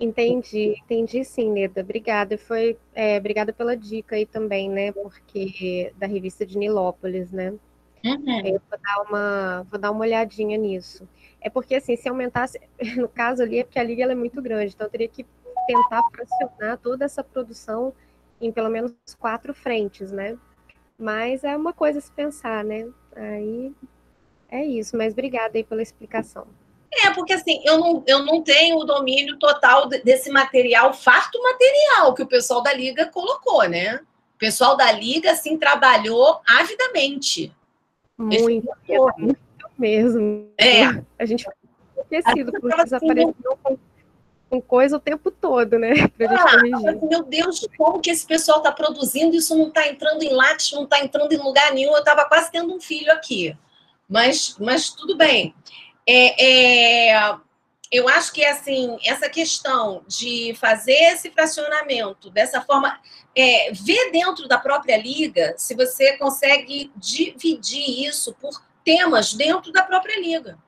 Entendi sim, Neda. Obrigada. Obrigada pela dica aí também, né? Porque da revista de Nilópolis, né? Eu vou dar uma olhadinha nisso. É porque, assim, se aumentasse, no caso ali, é porque a liga ela é muito grande, então eu teria que tentar fracionar toda essa produção em pelo menos 4 frentes, né? Mas é uma coisa a se pensar, né? Aí é isso, mas obrigada aí pela explicação. Porque assim, eu não tenho o domínio total desse material, farto material que o pessoal da Liga colocou, né? O pessoal da Liga, assim, trabalhou avidamente. Muito mesmo. A gente foi esquecido, porque eles apareciam com coisa o tempo todo, né? Pra gente corrigir. Meu Deus, como que esse pessoal está produzindo? Isso não está entrando em Lattes, não está entrando em lugar nenhum. Eu estava quase tendo um filho aqui. Mas tudo bem. Eu acho que assim, essa questão de fazer esse fracionamento dessa forma, ver dentro da própria liga se você consegue dividir isso por temas dentro da própria liga.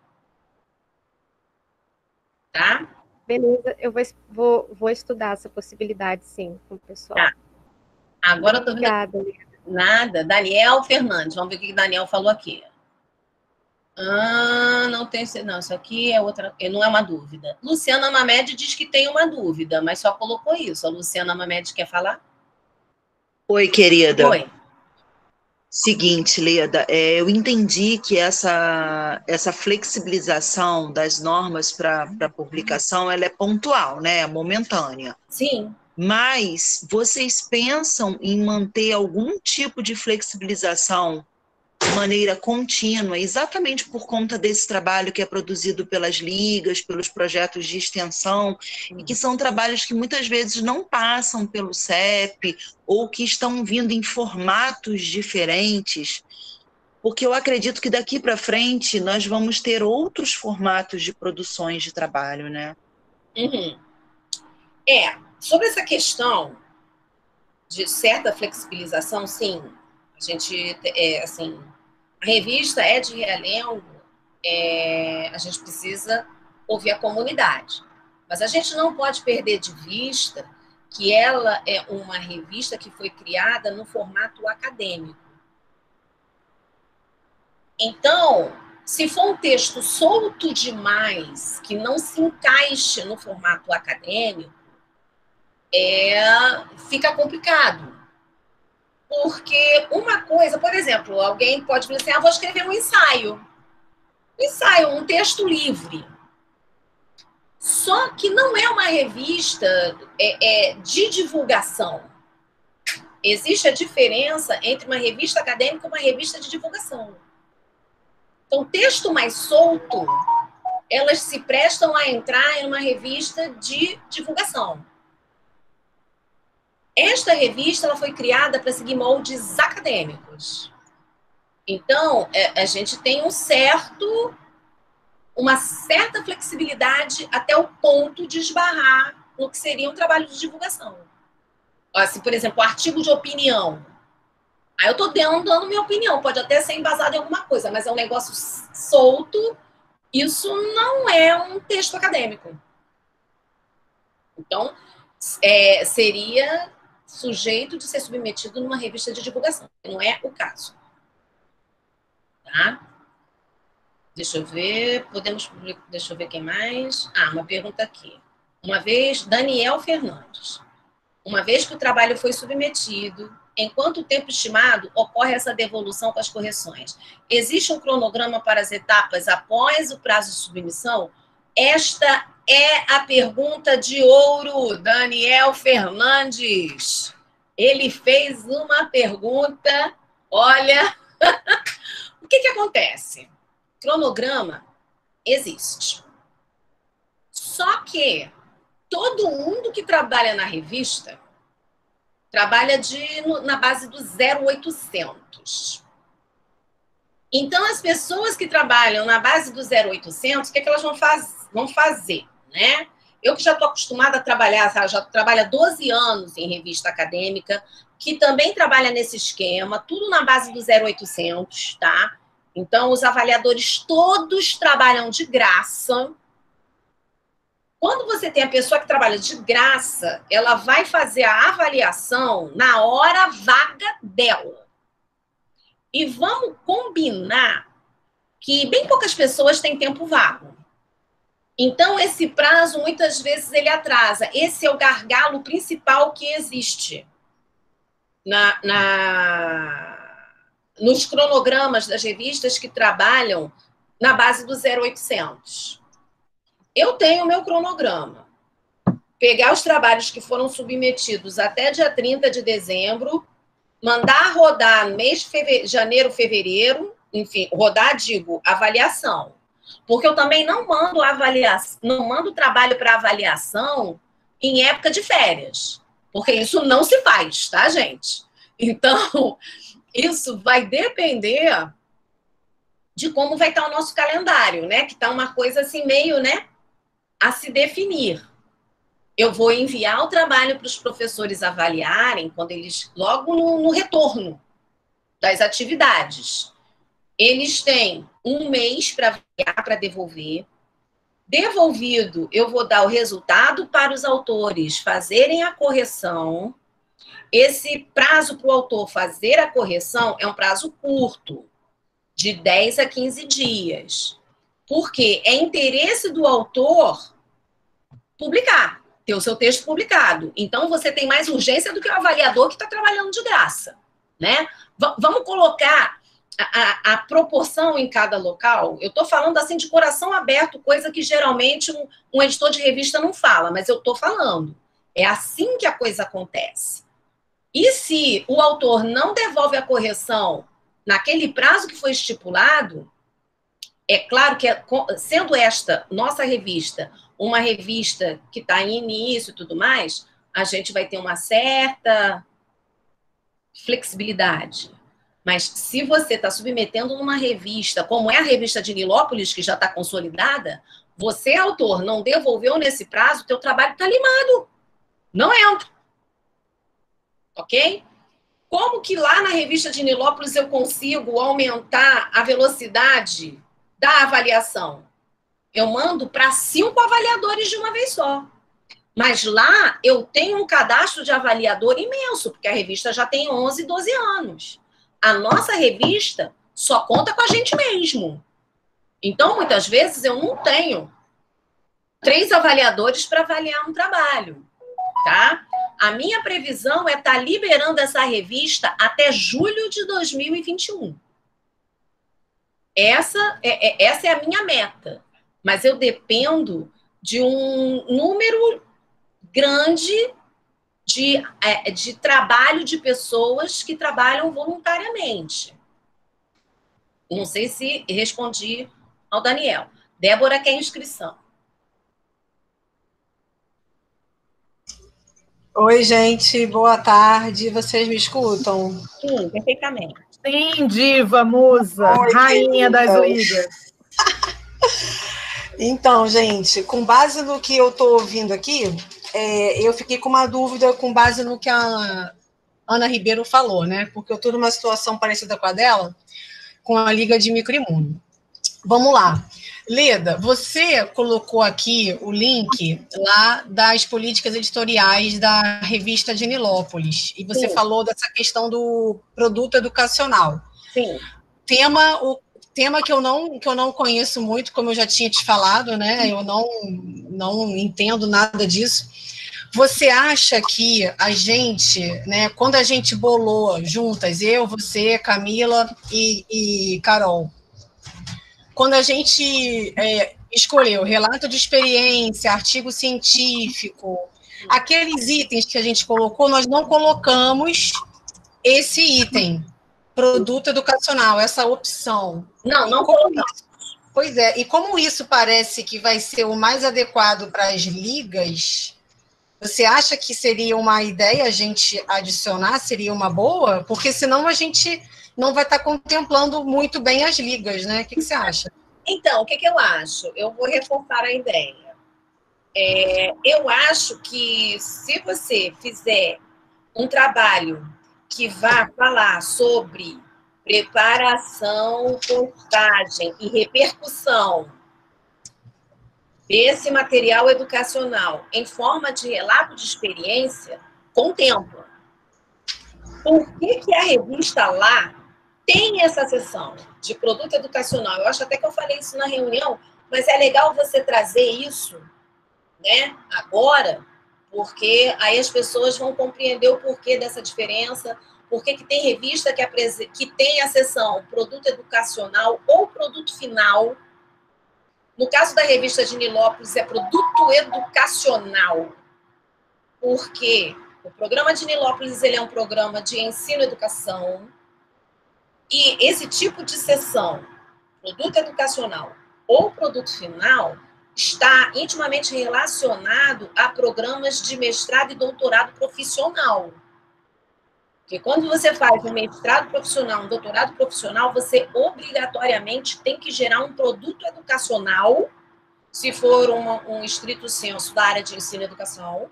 Tá? Beleza, eu vou estudar essa possibilidade, sim, com o pessoal. Tá. Agora eu tô vendo... Obrigada. Nada. Daniel Fernandes. Vamos ver o que o Daniel falou aqui. Não tem... Não, isso aqui é outra... Não é uma dúvida. Luciana Mamed diz que tem uma dúvida, mas só colocou isso. A Luciana Mamed quer falar? Oi, querida. Oi. Seguinte, Leda, eu entendi que essa flexibilização das normas para publicação ela é pontual, né? É momentânea. Sim. Mas vocês pensam em manter algum tipo de flexibilização de maneira contínua, exatamente por conta desse trabalho que é produzido pelas ligas, pelos projetos de extensão, e que são trabalhos que muitas vezes não passam pelo CEP, ou que estão vindo em formatos diferentes, porque eu acredito que daqui para frente nós vamos ter outros formatos de produções de trabalho, né? Uhum. Sobre essa questão de certa flexibilização, sim, a gente, assim, a A revista é de realengo, a gente precisa ouvir a comunidade. Mas a gente não pode perder de vista que ela é uma revista que foi criada no formato acadêmico. Então, se for um texto solto demais, que não se encaixe no formato acadêmico, fica complicado. Porque uma coisa, por exemplo, alguém pode dizer assim, vou escrever um ensaio. Um texto livre. Só que não é uma revista de divulgação. Existe a diferença entre uma revista acadêmica e uma revista de divulgação. Então, texto mais solto, elas se prestam a entrar em uma revista de divulgação. Esta revista ela foi criada para seguir moldes acadêmicos. Então, a gente tem uma certa flexibilidade até o ponto de esbarrar no que seria um trabalho de divulgação. Assim, por exemplo, artigo de opinião. Aí eu estou dando minha opinião, pode até ser embasado em alguma coisa, mas é um negócio solto, isso não é um texto acadêmico. Então, seria sujeito de ser submetido numa revista de divulgação. Não é o caso. Tá? Deixa eu ver, deixa eu ver quem mais. Uma pergunta aqui. Uma vez, Daniel Fernandes. Uma vez que o trabalho foi submetido, em quanto tempo estimado ocorre essa devolução com as correções? Existe um cronograma para as etapas após o prazo de submissão? Esta é a pergunta de ouro, Daniel Fernandes. Ele fez uma pergunta, olha, o que acontece? Cronograma existe. Só que todo mundo que trabalha na revista trabalha na base do 0800. Então, as pessoas que trabalham na base do 0800, o que elas vão fazer? Né? Eu que já estou acostumada a trabalhar, já trabalho há 12 anos em revista acadêmica, que também trabalha nesse esquema, tudo na base do 0800, tá? Então, os avaliadores todos trabalham de graça. Quando você tem a pessoa que trabalha de graça, ela vai fazer a avaliação na hora vaga dela. E vamos combinar que bem poucas pessoas têm tempo vago. Então, esse prazo, muitas vezes, ele atrasa. Esse é o gargalo principal que existe nos cronogramas das revistas que trabalham na base do 0800. Eu tenho o meu cronograma. Pegar os trabalhos que foram submetidos até dia 30 de dezembro, mandar rodar no mês de janeiro, fevereiro, enfim, rodar, digo, avaliação. Porque eu também não mando trabalho para avaliação em época de férias. Porque isso não se faz, tá, gente? Então, isso vai depender de como vai estar o nosso calendário, né? Que está uma coisa assim meio, né, a se definir. Eu vou enviar o trabalho para os professores avaliarem quando eles, logo no retorno das atividades. Eles têm um mês para avaliar, para devolver. Devolvido, eu vou dar o resultado para os autores fazerem a correção. Esse prazo para o autor fazer a correção é um prazo curto, de 10 a 15 dias. Porque é interesse do autor publicar, ter o seu texto publicado. Então, você tem mais urgência do que o avaliador que está trabalhando de graça, né? Vamos colocar a proporção em cada local. Eu estou falando assim de coração aberto, coisa que geralmente um editor de revista não fala, mas eu estou falando. É assim que a coisa acontece. E se o autor não devolve a correção naquele prazo que foi estipulado, é claro que, sendo esta nossa revista uma revista que está em início e tudo mais, a gente vai ter uma certa flexibilidade. Mas se você está submetendo numa revista, como é a revista de Nilópolis, que já está consolidada, você, autor, não devolveu nesse prazo, o teu trabalho está limado. Não entra. Ok? Como que lá na revista de Nilópolis eu consigo aumentar a velocidade da avaliação? Eu mando para 5 avaliadores de uma vez só. Mas lá eu tenho um cadastro de avaliador imenso, porque a revista já tem 11, 12 anos. A nossa revista só conta com a gente mesmo. Então, muitas vezes, eu não tenho 3 avaliadores para avaliar um trabalho, tá? A minha previsão é estar liberando essa revista até julho de 2021. Essa é a minha meta. Mas eu dependo de um número grande de trabalho de pessoas que trabalham voluntariamente. Não sei se respondi ao Daniel. Débora quer inscrição. Oi, gente, boa tarde. Vocês me escutam? Sim, perfeitamente. Sim, diva, musa, Oi, rainha das ligas. Então, gente, com base no que eu estou ouvindo aqui, eu fiquei com uma dúvida com base no que a Ana Ribeiro falou, né? Porque eu estou numa situação parecida com a dela, com a Liga de Microimundo. Vamos lá. Leda, você colocou aqui o link lá das políticas editoriais da revista de Nilópolis, e você falou dessa questão do produto educacional. Sim. O tema que eu não conheço muito, como eu já tinha te falado, né? Eu não entendo nada disso. Você acha que a gente, né, quando a gente bolou juntas, eu, você, Camila e Carol, quando a gente escolheu relato de experiência, artigo científico, aqueles itens que a gente colocou, nós não colocamos esse item, produto educacional, essa opção. Não colocamos. Pois é, e como isso parece que vai ser o mais adequado para as ligas, você acha que seria uma ideia a gente adicionar, seria uma boa? Porque senão a gente não vai estar contemplando muito bem as ligas, né? O que você acha? Então, o que eu acho? Eu vou reforçar a ideia. Eu acho que se você fizer um trabalho que vá falar sobre preparação, postagem e repercussão desse material educacional em forma de relato de experiência, contempla. Por que a revista lá tem essa seção de produto educacional? Eu acho até que eu falei isso na reunião, mas é legal você trazer isso, né, agora, porque aí as pessoas vão compreender o porquê dessa diferença, por que tem revista que tem a seção produto educacional ou produto final. No caso da revista de Nilópolis, é produto educacional, porque o programa de Nilópolis ele é um programa de ensino e educação, e esse tipo de seção, produto educacional ou produto final, está intimamente relacionado a programas de mestrado e doutorado profissional. Porque quando você faz um mestrado profissional, um doutorado profissional, você obrigatoriamente tem que gerar um produto educacional, se for um estrito senso da área de ensino e educação,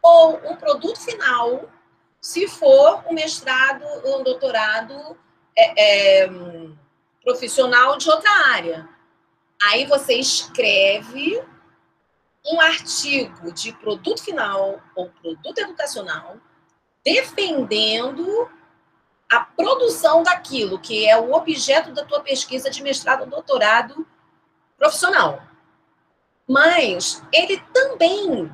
ou um produto final, se for um mestrado ou um doutorado profissional de outra área. Aí você escreve um artigo de produto final ou produto educacional defendendo a produção daquilo que é o objeto da tua pesquisa de mestrado ou doutorado profissional. Mas ele também...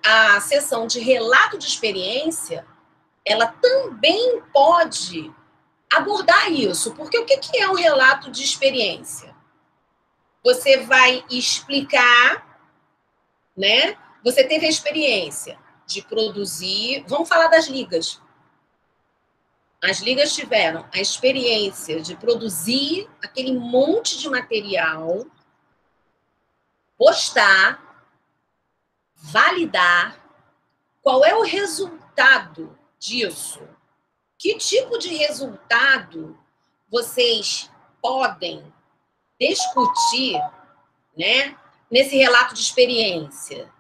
a seção de relato de experiência, ela também pode abordar isso. Porque o que é um relato de experiência? Você vai explicar, né? Você teve a experiência de produzir... Vamos falar das ligas. As ligas tiveram a experiência de produzir aquele monte de material, postar, validar. Qual é o resultado disso? Que tipo de resultado vocês podem discutir, né, nesse relato de experiência?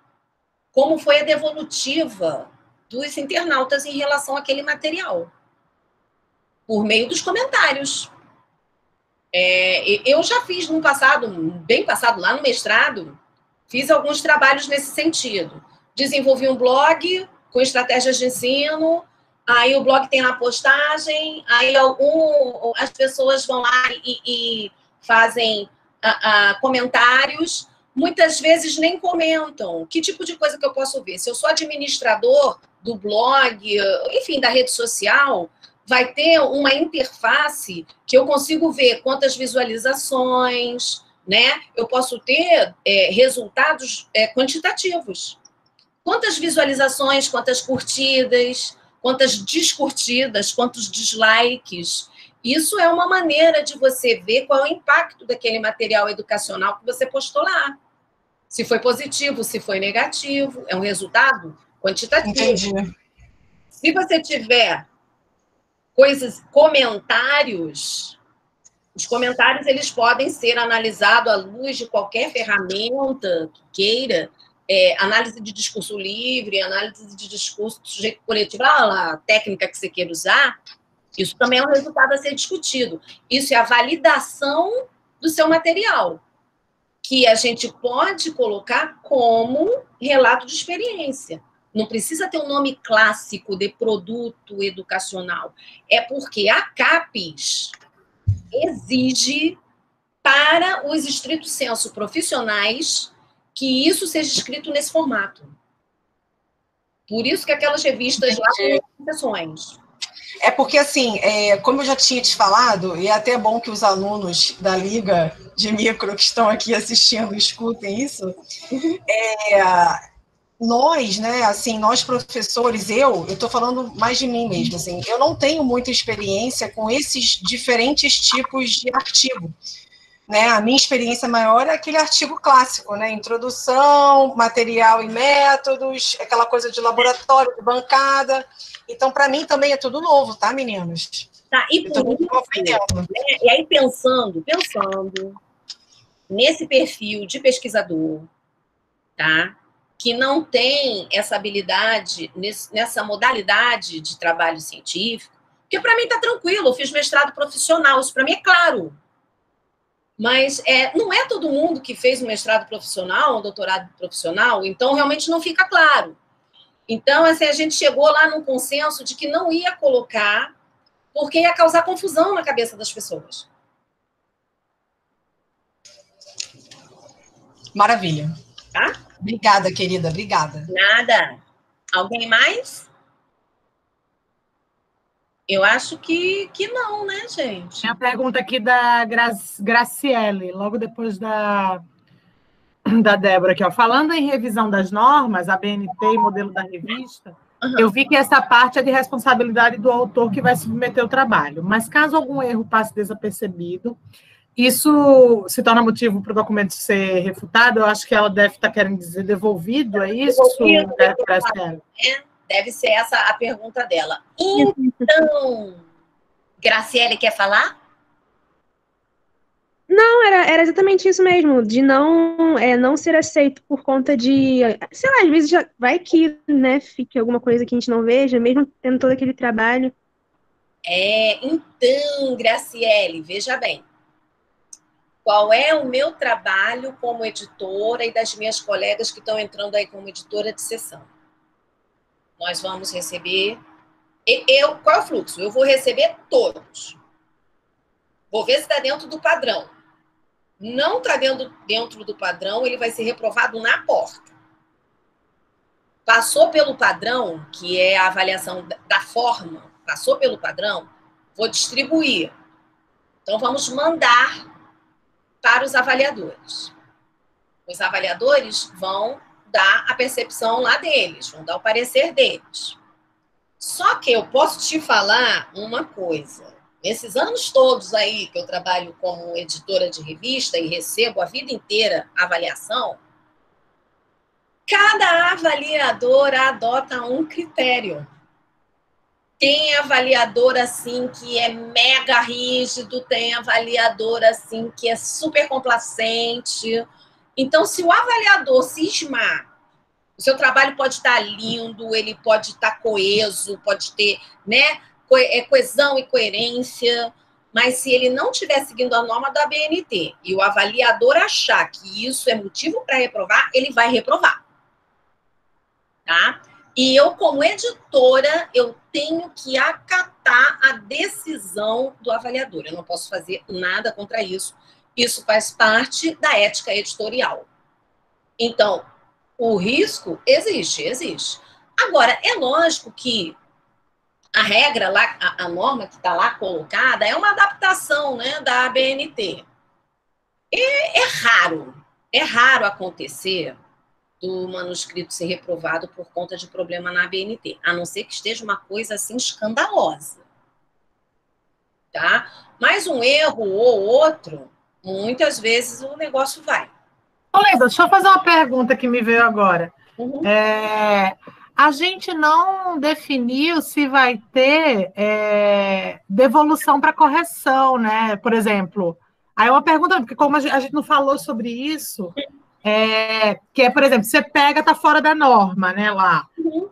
Como foi a devolutiva dos internautas em relação àquele material, por meio dos comentários. Eu já fiz no passado, bem passado, lá no mestrado, fiz alguns trabalhos nesse sentido. Desenvolvi um blog com estratégias de ensino, aí o blog tem a postagem, aí as pessoas vão lá e fazem comentários, muitas vezes nem comentam. Que tipo de coisa que eu posso ver? Se eu sou administrador do blog, enfim, da rede social, vai ter uma interface que eu consigo ver quantas visualizações, né? Eu posso ter resultados quantitativos. Quantas visualizações, quantas curtidas, quantas descurtidas, quantos dislikes. Isso é uma maneira de você ver qual é o impacto daquele material educacional que você postou lá. Se foi positivo, se foi negativo. É um resultado quantitativo. Entendi. Se você tiver comentários, os comentários eles podem ser analisados à luz de qualquer ferramenta que queira, análise de discurso livre, análise de discurso do sujeito coletivo, a técnica que você queira usar, isso também é um resultado a ser discutido. Isso é a validação do seu material, que a gente pode colocar como relato de experiência. Não precisa ter um nome clássico de produto educacional. É porque a CAPES exige para os estrito sensu profissionais que isso seja escrito nesse formato. Por isso que aquelas revistas lá têm exceções. É porque, assim, como eu já tinha te falado, e é até bom que os alunos da Liga de Micro que estão aqui assistindo escutem isso, nós, né, assim, nós professores, eu estou falando mais de mim mesmo, assim, eu não tenho muita experiência com esses diferentes tipos de artigo, né, a minha experiência maior é aquele artigo clássico, né, introdução, material e métodos, aquela coisa de laboratório, de bancada, então, para mim também é tudo novo, tá, meninos? Tá, e por isso, né, e aí pensando nesse perfil de pesquisador, tá, que não tem essa habilidade, nessa modalidade de trabalho científico, porque para mim está tranquilo, eu fiz mestrado profissional, isso para mim é claro. Mas não é todo mundo que fez um mestrado profissional, um doutorado profissional, então realmente não fica claro. Então, assim, a gente chegou lá num consenso de que não ia colocar, porque ia causar confusão na cabeça das pessoas. Maravilha. Tá? Obrigada, querida, obrigada. Nada. Alguém mais? Eu acho que não, né, gente? Tem a pergunta aqui da Graciele, logo depois da Débora aqui, ó. Falando em revisão das normas, a BNT e modelo da revista, eu vi que essa parte é de responsabilidade do autor que vai submeter o trabalho, mas caso algum erro passe desapercebido, isso se torna motivo para o documento ser refutado? Eu acho que ela deve estar querendo dizer devolvido, é isso? Deve ser essa a pergunta dela. Então, Graciele quer falar? Não, era exatamente isso mesmo, de não ser aceito por conta de, sei lá, às vezes já vai que, né, fique alguma coisa que a gente não veja, mesmo tendo todo aquele trabalho. Então, Graciele, veja bem. Qual é o meu trabalho como editora e das minhas colegas que estão entrando aí como editora de sessão? Nós vamos receber... qual é o fluxo? Eu vou receber todos. Vou ver se está dentro do padrão. Não está dentro do padrão, ele vai ser reprovado na porta. Passou pelo padrão, que é a avaliação da forma, passou pelo padrão, vou distribuir. Então, vamos mandar para os avaliadores. Os avaliadores vão dar a percepção lá deles, vão dar o parecer deles. Só que eu posso te falar uma coisa. Nesses anos todos aí que eu trabalho como editora de revista e recebo a vida inteira avaliação, cada avaliador adota um critério. Tem avaliador assim que é mega rígido, tem avaliador assim que é super complacente. Então, se o avaliador cismar O seu trabalho pode estar lindo, ele pode estar coeso, pode ter, né, coesão e coerência, mas se ele não estiver seguindo a norma da ABNT e o avaliador achar que isso é motivo para reprovar, ele vai reprovar. Tá? E eu, como editora, eu tenho que acatar a decisão do avaliador. Eu não posso fazer nada contra isso. Isso faz parte da ética editorial. Então, o risco existe. Agora, é lógico que a regra lá, a norma que está lá colocada, é uma adaptação, né, da ABNT. É raro acontecer do manuscrito ser reprovado por conta de problema na ABNT, a não ser que esteja uma coisa assim escandalosa. Tá? Mas um erro ou outro, muitas vezes o negócio vai. Leda, deixa eu fazer uma pergunta que me veio agora. Uhum. A gente não definiu se vai ter devolução para correção, né? Por exemplo, aí uma pergunta, porque como a gente não falou sobre isso, que é, por exemplo, você pega, tá fora da norma, né, lá. Uhum.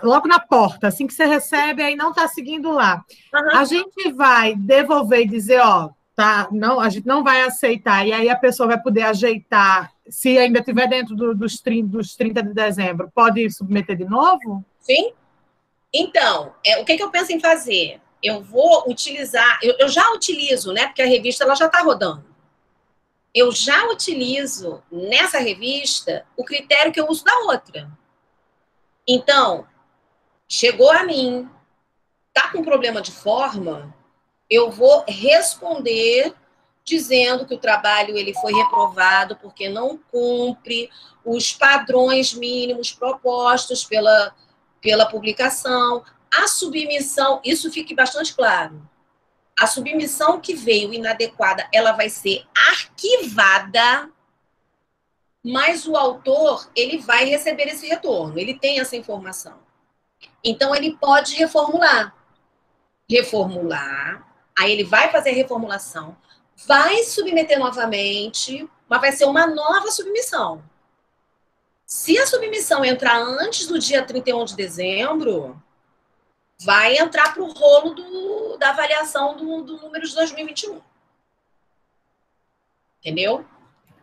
Logo na porta, assim que você recebe, aí não está seguindo lá. Uhum. A gente vai devolver e dizer, ó, tá, não, a gente não vai aceitar, e aí a pessoa vai poder ajeitar, se ainda estiver dentro dos 30 de dezembro, pode submeter de novo? Sim. Então, o que eu penso em fazer? Eu vou utilizar, eu já utilizo, né, porque a revista ela já está rodando. Eu já utilizo nessa revista o critério que eu uso da outra. Então, chegou a mim, tá com problema de forma, eu vou responder dizendo que o trabalho ele foi reprovado porque não cumpre os padrões mínimos propostos pela publicação. A submissão, isso fique bastante claro. A submissão que veio inadequada, ela vai ser arquivada, mas o autor, ele vai receber esse retorno, ele tem essa informação. Então, ele pode reformular. Aí ele vai fazer a reformulação, vai submeter novamente, mas vai ser uma nova submissão. Se a submissão entrar antes do dia 31 de dezembro, vai entrar para o rolo da avaliação do número de 2021. Entendeu?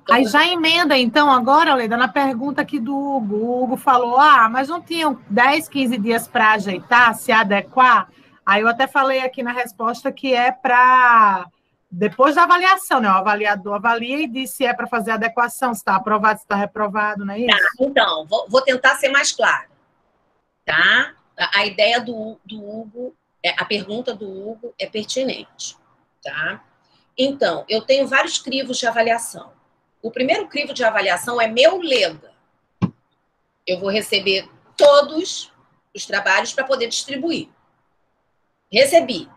Então, aí já emenda, então, agora, Leda, na pergunta aqui do Hugo. O Hugo falou, mas não tinham 10, 15 dias para ajeitar, se adequar? Aí eu até falei aqui na resposta que é para depois da avaliação, né? O avaliador avalia e diz se é para fazer adequação, se está aprovado, se está reprovado, não é isso? Tá, então, vou tentar ser mais claro. Tá? A ideia do Hugo, a pergunta do Hugo é pertinente. Tá? Então, eu tenho vários crivos de avaliação. O primeiro crivo de avaliação é meu Leda. Eu vou receber todos os trabalhos para poder distribuir. Recebi.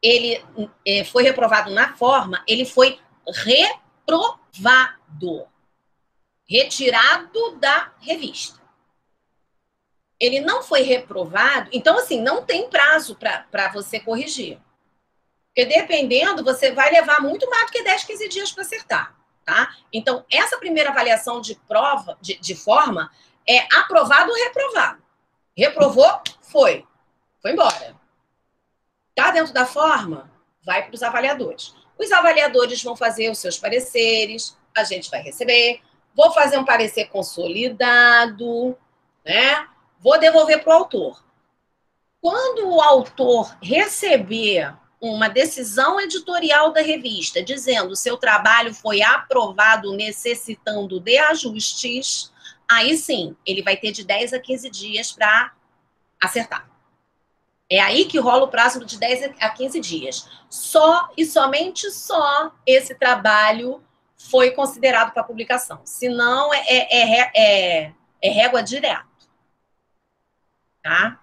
Ele foi reprovado na forma, ele foi reprovado. Retirado da revista. Ele não foi reprovado, então, assim, não tem prazo para você corrigir. Porque, dependendo, você vai levar muito mais do que 10, 15 dias para acertar. Tá? Então, essa primeira avaliação de prova, de forma, é aprovado ou reprovado. Reprovou, foi embora. Está dentro da forma, vai para os avaliadores. Os avaliadores vão fazer os seus pareceres, a gente vai receber, vou fazer um parecer consolidado, né? Vou devolver para o autor. Quando o autor receber uma decisão editorial da revista dizendo seu trabalho foi aprovado necessitando de ajustes, aí sim, ele vai ter de 10 a 15 dias para acertar. É aí que rola o prazo de 10 a 15 dias. Só e somente só esse trabalho foi considerado para publicação. Senão, é régua direto. Tá?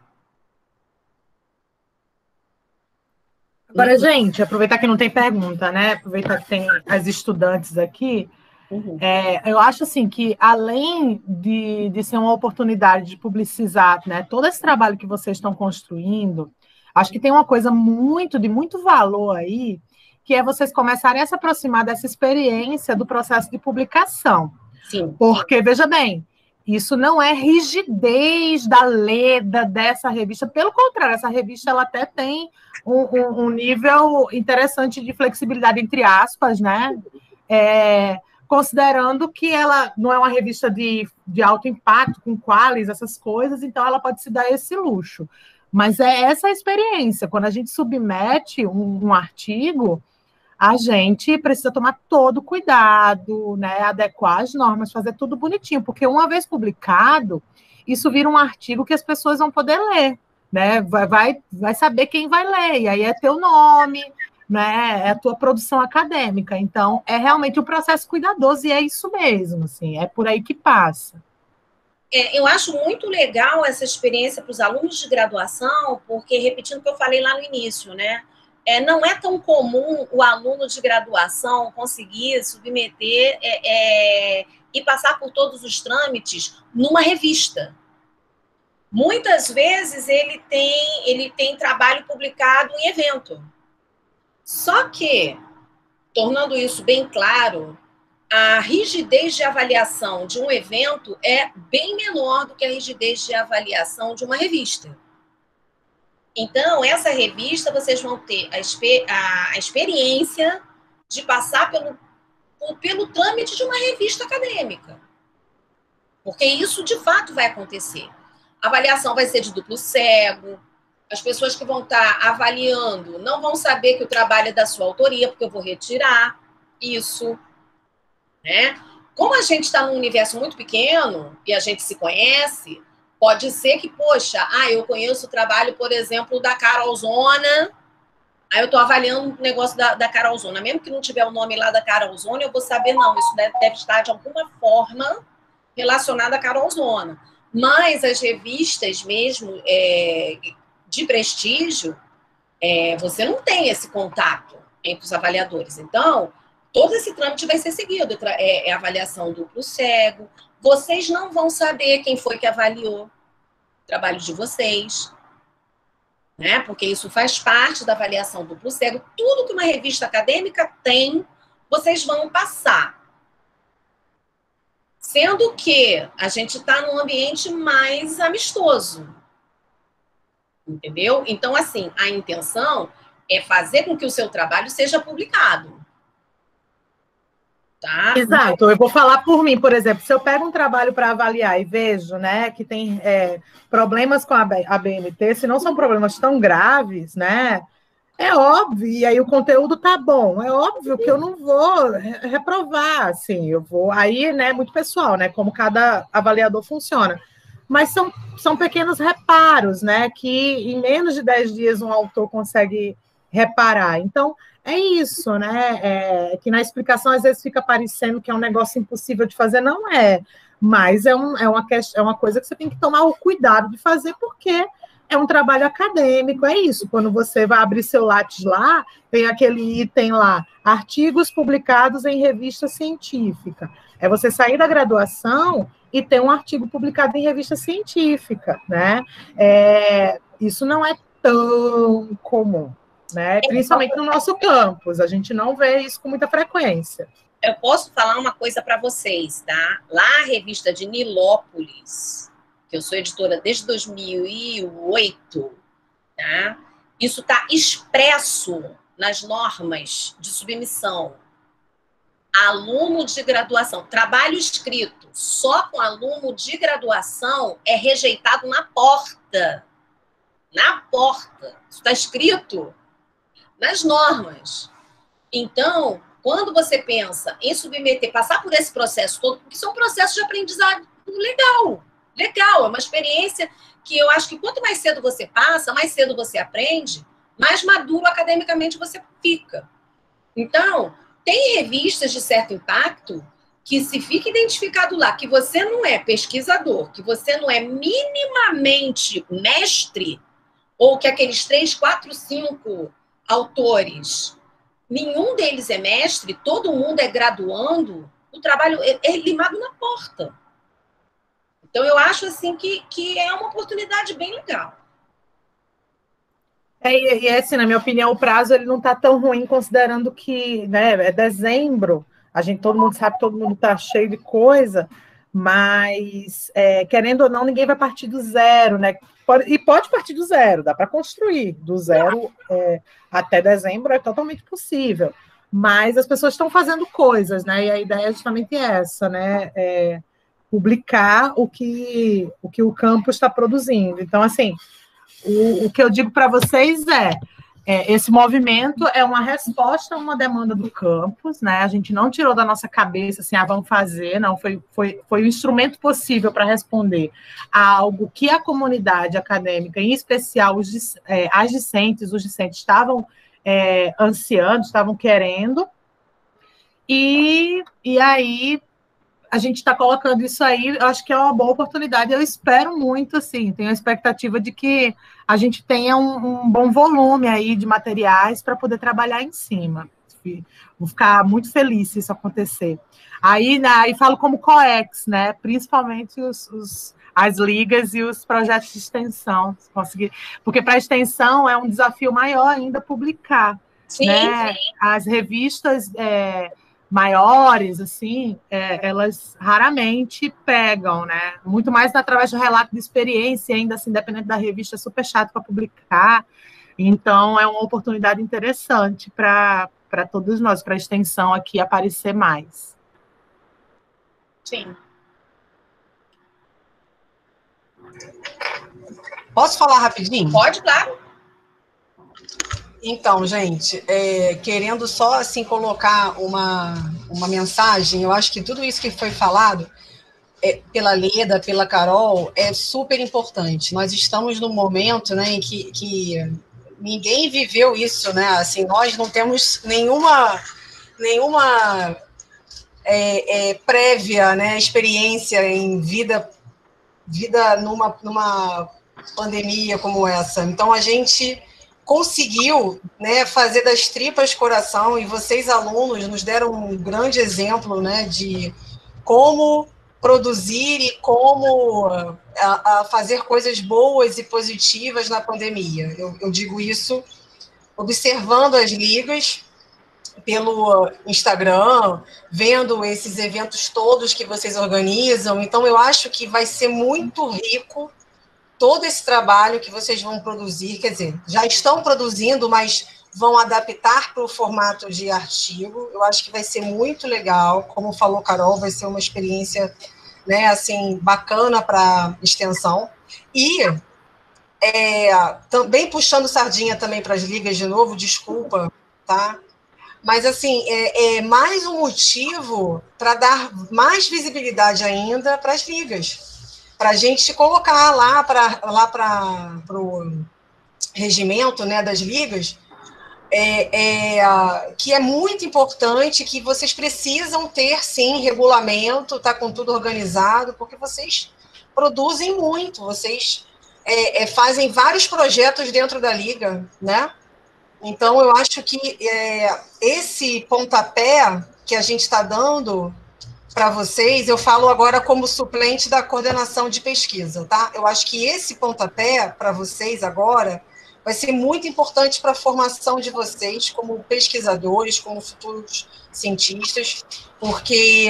Agora, gente, aproveitar que não tem pergunta, né? Aproveitar que tem as estudantes aqui. Uhum. Eu acho assim que, além de ser uma oportunidade de publicizar, né, todo esse trabalho que vocês estão construindo, acho que tem uma coisa de muito valor aí, que é vocês começarem a se aproximar dessa experiência do processo de publicação. Sim. Porque, veja bem, Isso não é rigidez da leda dessa revista, pelo contrário, essa revista ela até tem um nível interessante de flexibilidade, entre aspas, né? Considerando que ela não é uma revista de alto impacto, com qualis, essas coisas, então ela pode se dar esse luxo. Mas é essa a experiência. Quando a gente submete um artigo, a gente precisa tomar todo cuidado, né, adequar as normas, fazer tudo bonitinho, porque uma vez publicado, isso vira um artigo que as pessoas vão poder ler, né, vai saber quem vai ler, e aí é teu nome, né, é a tua produção acadêmica, então é realmente um processo cuidadoso, e é isso mesmo, assim, é por aí que passa. Eu acho muito legal essa experiência para os alunos de graduação, porque, repetindo o que eu falei lá no início, né, não é tão comum o aluno de graduação conseguir submeter e passar por todos os trâmites numa revista. Muitas vezes ele tem trabalho publicado em evento. Só que, tornando isso bem claro, a rigidez de avaliação de um evento é bem menor do que a rigidez de avaliação de uma revista. Então, essa revista, vocês vão ter a experiência de passar pelo trâmite de uma revista acadêmica. Porque isso, de fato, vai acontecer. A avaliação vai ser de duplo cego, as pessoas que vão estar avaliando não vão saber que o trabalho é da sua autoria, porque eu vou retirar isso, né? Como a gente está num universo muito pequeno e a gente se conhece, pode ser que, poxa, eu conheço o trabalho, por exemplo, da Carolzona, aí eu estou avaliando o negócio da Carolzona. Mesmo que não tiver o nome lá da Carolzona, eu vou saber, não, isso deve estar de alguma forma relacionada à Carolzona. Mas as revistas mesmo de prestígio, você não tem esse contato entre os avaliadores. Então, todo esse trâmite vai ser seguido. É avaliação duplo cego. Vocês não vão saber quem foi que avaliou o trabalho de vocês, né? Porque isso faz parte da avaliação duplo cego. Tudo que uma revista acadêmica tem, vocês vão passar. Sendo que a gente está num ambiente mais amistoso. Entendeu? Então, assim, a intenção é fazer com que o seu trabalho seja publicado. Tá? Exato, eu vou falar por mim, por exemplo, se eu pego um trabalho para avaliar e vejo, né, que tem problemas com a BNT, se não são problemas tão graves, né, é óbvio, e aí o conteúdo tá bom, é óbvio que eu não vou reprovar, assim, eu vou, aí, né, muito pessoal, né, como cada avaliador funciona, mas são pequenos reparos, né, que em menos de 10 dias um autor consegue reparar, então é isso, né? Que na explicação às vezes fica parecendo que é um negócio impossível de fazer, não é. Mas é uma coisa que você tem que tomar o cuidado de fazer, porque é um trabalho acadêmico, é isso. Quando você vai abrir seu Lattes lá, tem aquele item lá, artigos publicados em revista científica. É você sair da graduação e ter um artigo publicado em revista científica, né? Isso não é tão comum. Né? Principalmente no nosso campus, a gente não vê isso com muita frequência. Eu posso falar uma coisa para vocês, tá? Lá a revista de Nilópolis, que eu sou editora desde 2008, tá? Isso está expresso nas normas de submissão. Aluno de graduação, trabalho escrito só com aluno de graduação é rejeitado na porta. Na porta. Isso está escrito nas normas. Então, quando você pensa em submeter, passar por esse processo todo, porque isso é um processo de aprendizado legal, é uma experiência que eu acho que quanto mais cedo você passa, mais cedo você aprende, mais maduro academicamente você fica. Então, tem revistas de certo impacto que se fica identificado lá que você não é pesquisador, que você não é minimamente mestre, ou que aqueles 3, 4, 5 autores, nenhum deles é mestre, todo mundo é graduando, o trabalho é limado na porta. Então, eu acho assim que é uma oportunidade bem legal. E assim, na minha opinião, o prazo ele não está tão ruim, considerando que, né, é dezembro, todo mundo sabe, todo mundo está cheio de coisa, Mas, querendo ou não, ninguém vai partir do zero, né? Pode partir do zero, dá para construir. Do zero até dezembro é totalmente possível. Mas as pessoas estão fazendo coisas, né? E a ideia é justamente essa, né? Publicar o que o campus está produzindo. Então, assim, o que eu digo para vocês esse movimento é uma resposta a uma demanda do campus, né? A gente não tirou da nossa cabeça assim, vamos fazer, não, foi o instrumento possível para responder a algo que a comunidade acadêmica, em especial os discentes estavam ansiando, estavam querendo, e aí a gente está colocando isso aí, eu acho que é uma boa oportunidade, eu espero muito, assim, tenho a expectativa de que a gente tenha um bom volume aí de materiais para poder trabalhar em cima. Vou ficar muito feliz se isso acontecer. Aí falo como COEX, né? Principalmente as ligas e os projetos de extensão, conseguir, porque para a extensão é um desafio maior ainda publicar. Sim, né? sim. As revistas maiores, assim, elas raramente pegam, né? Muito mais através do relato de experiência, ainda assim, dependendo da revista, é super chato para publicar. Então, é uma oportunidade interessante para todos nós, para a extensão aqui aparecer mais. Sim. Posso falar rapidinho? Pode, claro. Então, gente, querendo só assim colocar uma mensagem, eu acho que tudo isso que foi falado pela Leda, pela Carol, é super importante. Nós estamos num momento, né, em que ninguém viveu isso, né? Assim, nós não temos nenhuma prévia, né, experiência em vida numa pandemia como essa. Então, a gente conseguiu, né, fazer das tripas coração, e vocês, alunos, nos deram um grande exemplo, né, de como produzir e como fazer coisas boas e positivas na pandemia. Eu digo isso observando as ligas pelo Instagram, vendo esses eventos todos que vocês organizam. Então, eu acho que vai ser muito rico todo esse trabalho que vocês vão produzir, quer dizer, já estão produzindo, mas vão adaptar para o formato de artigo. Eu acho que vai ser muito legal, como falou Carol, vai ser uma experiência, né, assim, bacana para extensão. E também puxando sardinha também para as ligas de novo, desculpa, tá? Mas, assim, é mais um motivo para dar mais visibilidade ainda para as ligas, para a gente colocar lá para o regimento, né, das ligas, que é muito importante, que vocês precisam ter, sim, regulamento, tá com tudo organizado, porque vocês produzem muito, vocês fazem vários projetos dentro da liga, né? Então, eu acho que esse pontapé que a gente está dando para vocês, eu falo agora como suplente da coordenação de pesquisa, tá? Eu acho que esse pontapé para vocês agora vai ser muito importante para a formação de vocês como pesquisadores, como futuros cientistas, porque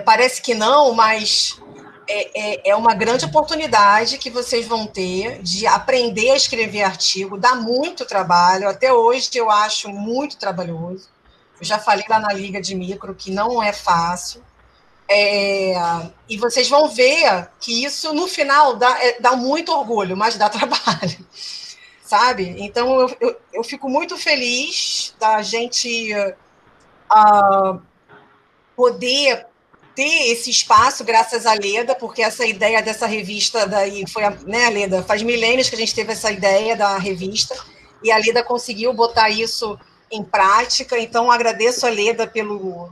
parece que não, mas é uma grande oportunidade que vocês vão ter de aprender a escrever artigo, dá muito trabalho, até hoje eu acho muito trabalhoso. Eu já falei lá na Liga de Micro que não é fácil. E vocês vão ver que isso, no final, dá muito orgulho, mas dá trabalho, sabe? Então, eu fico muito feliz da gente poder ter esse espaço, graças à Leda, porque essa ideia dessa revista daí foi, né, Leda? Faz milênios que a gente teve essa ideia da revista, e a Leda conseguiu botar isso em prática. Então, agradeço a Leda pelo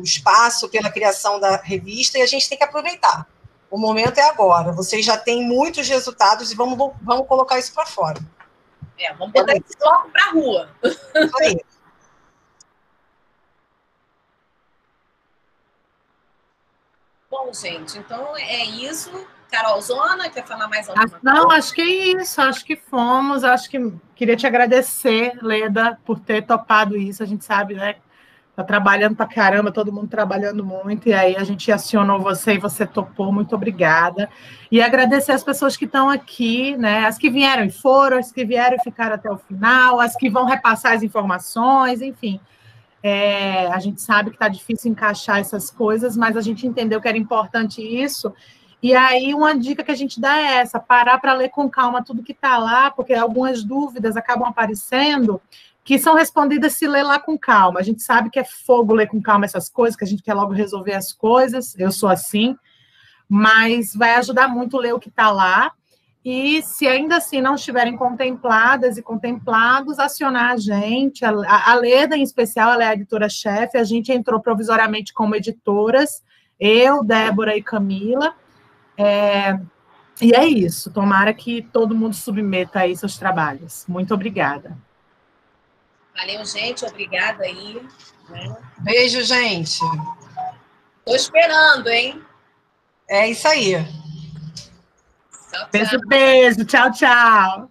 espaço, pela criação da revista, e a gente tem que aproveitar. O momento é agora. Vocês já têm muitos resultados e vamos colocar isso para fora. Vamos botar esse bloco para a rua. Isso aí. Bom, gente, então é isso. Carolzona, quer falar mais alguma coisa? Não, acho que é isso, acho que fomos, acho que queria te agradecer, Leda, por ter topado isso, a gente sabe, né, Tá trabalhando pra caramba, todo mundo trabalhando muito, e aí a gente acionou você e você topou, muito obrigada. E agradecer as pessoas que estão aqui, né? As que vieram e foram, as que vieram e ficaram até o final, as que vão repassar as informações, enfim. A gente sabe que tá difícil encaixar essas coisas, mas a gente entendeu que era importante isso. E aí, uma dica que a gente dá é essa: parar para ler com calma tudo que está lá, porque algumas dúvidas acabam aparecendo que são respondidas se ler lá com calma. A gente sabe que é fogo ler com calma essas coisas, que a gente quer logo resolver as coisas, eu sou assim, mas vai ajudar muito ler o que está lá, e se ainda assim não estiverem contempladas e contemplados, acionar a gente, a Leda em especial, ela é a editora-chefe, a gente entrou provisoriamente como editoras, eu, Débora e Camila, e é isso, tomara que todo mundo submeta aí seus trabalhos. Muito obrigada. Valeu, gente. Obrigada aí. Né? Beijo, gente. Tô esperando, hein? É isso aí. Tchau, tchau. Beijo, beijo. Tchau, tchau.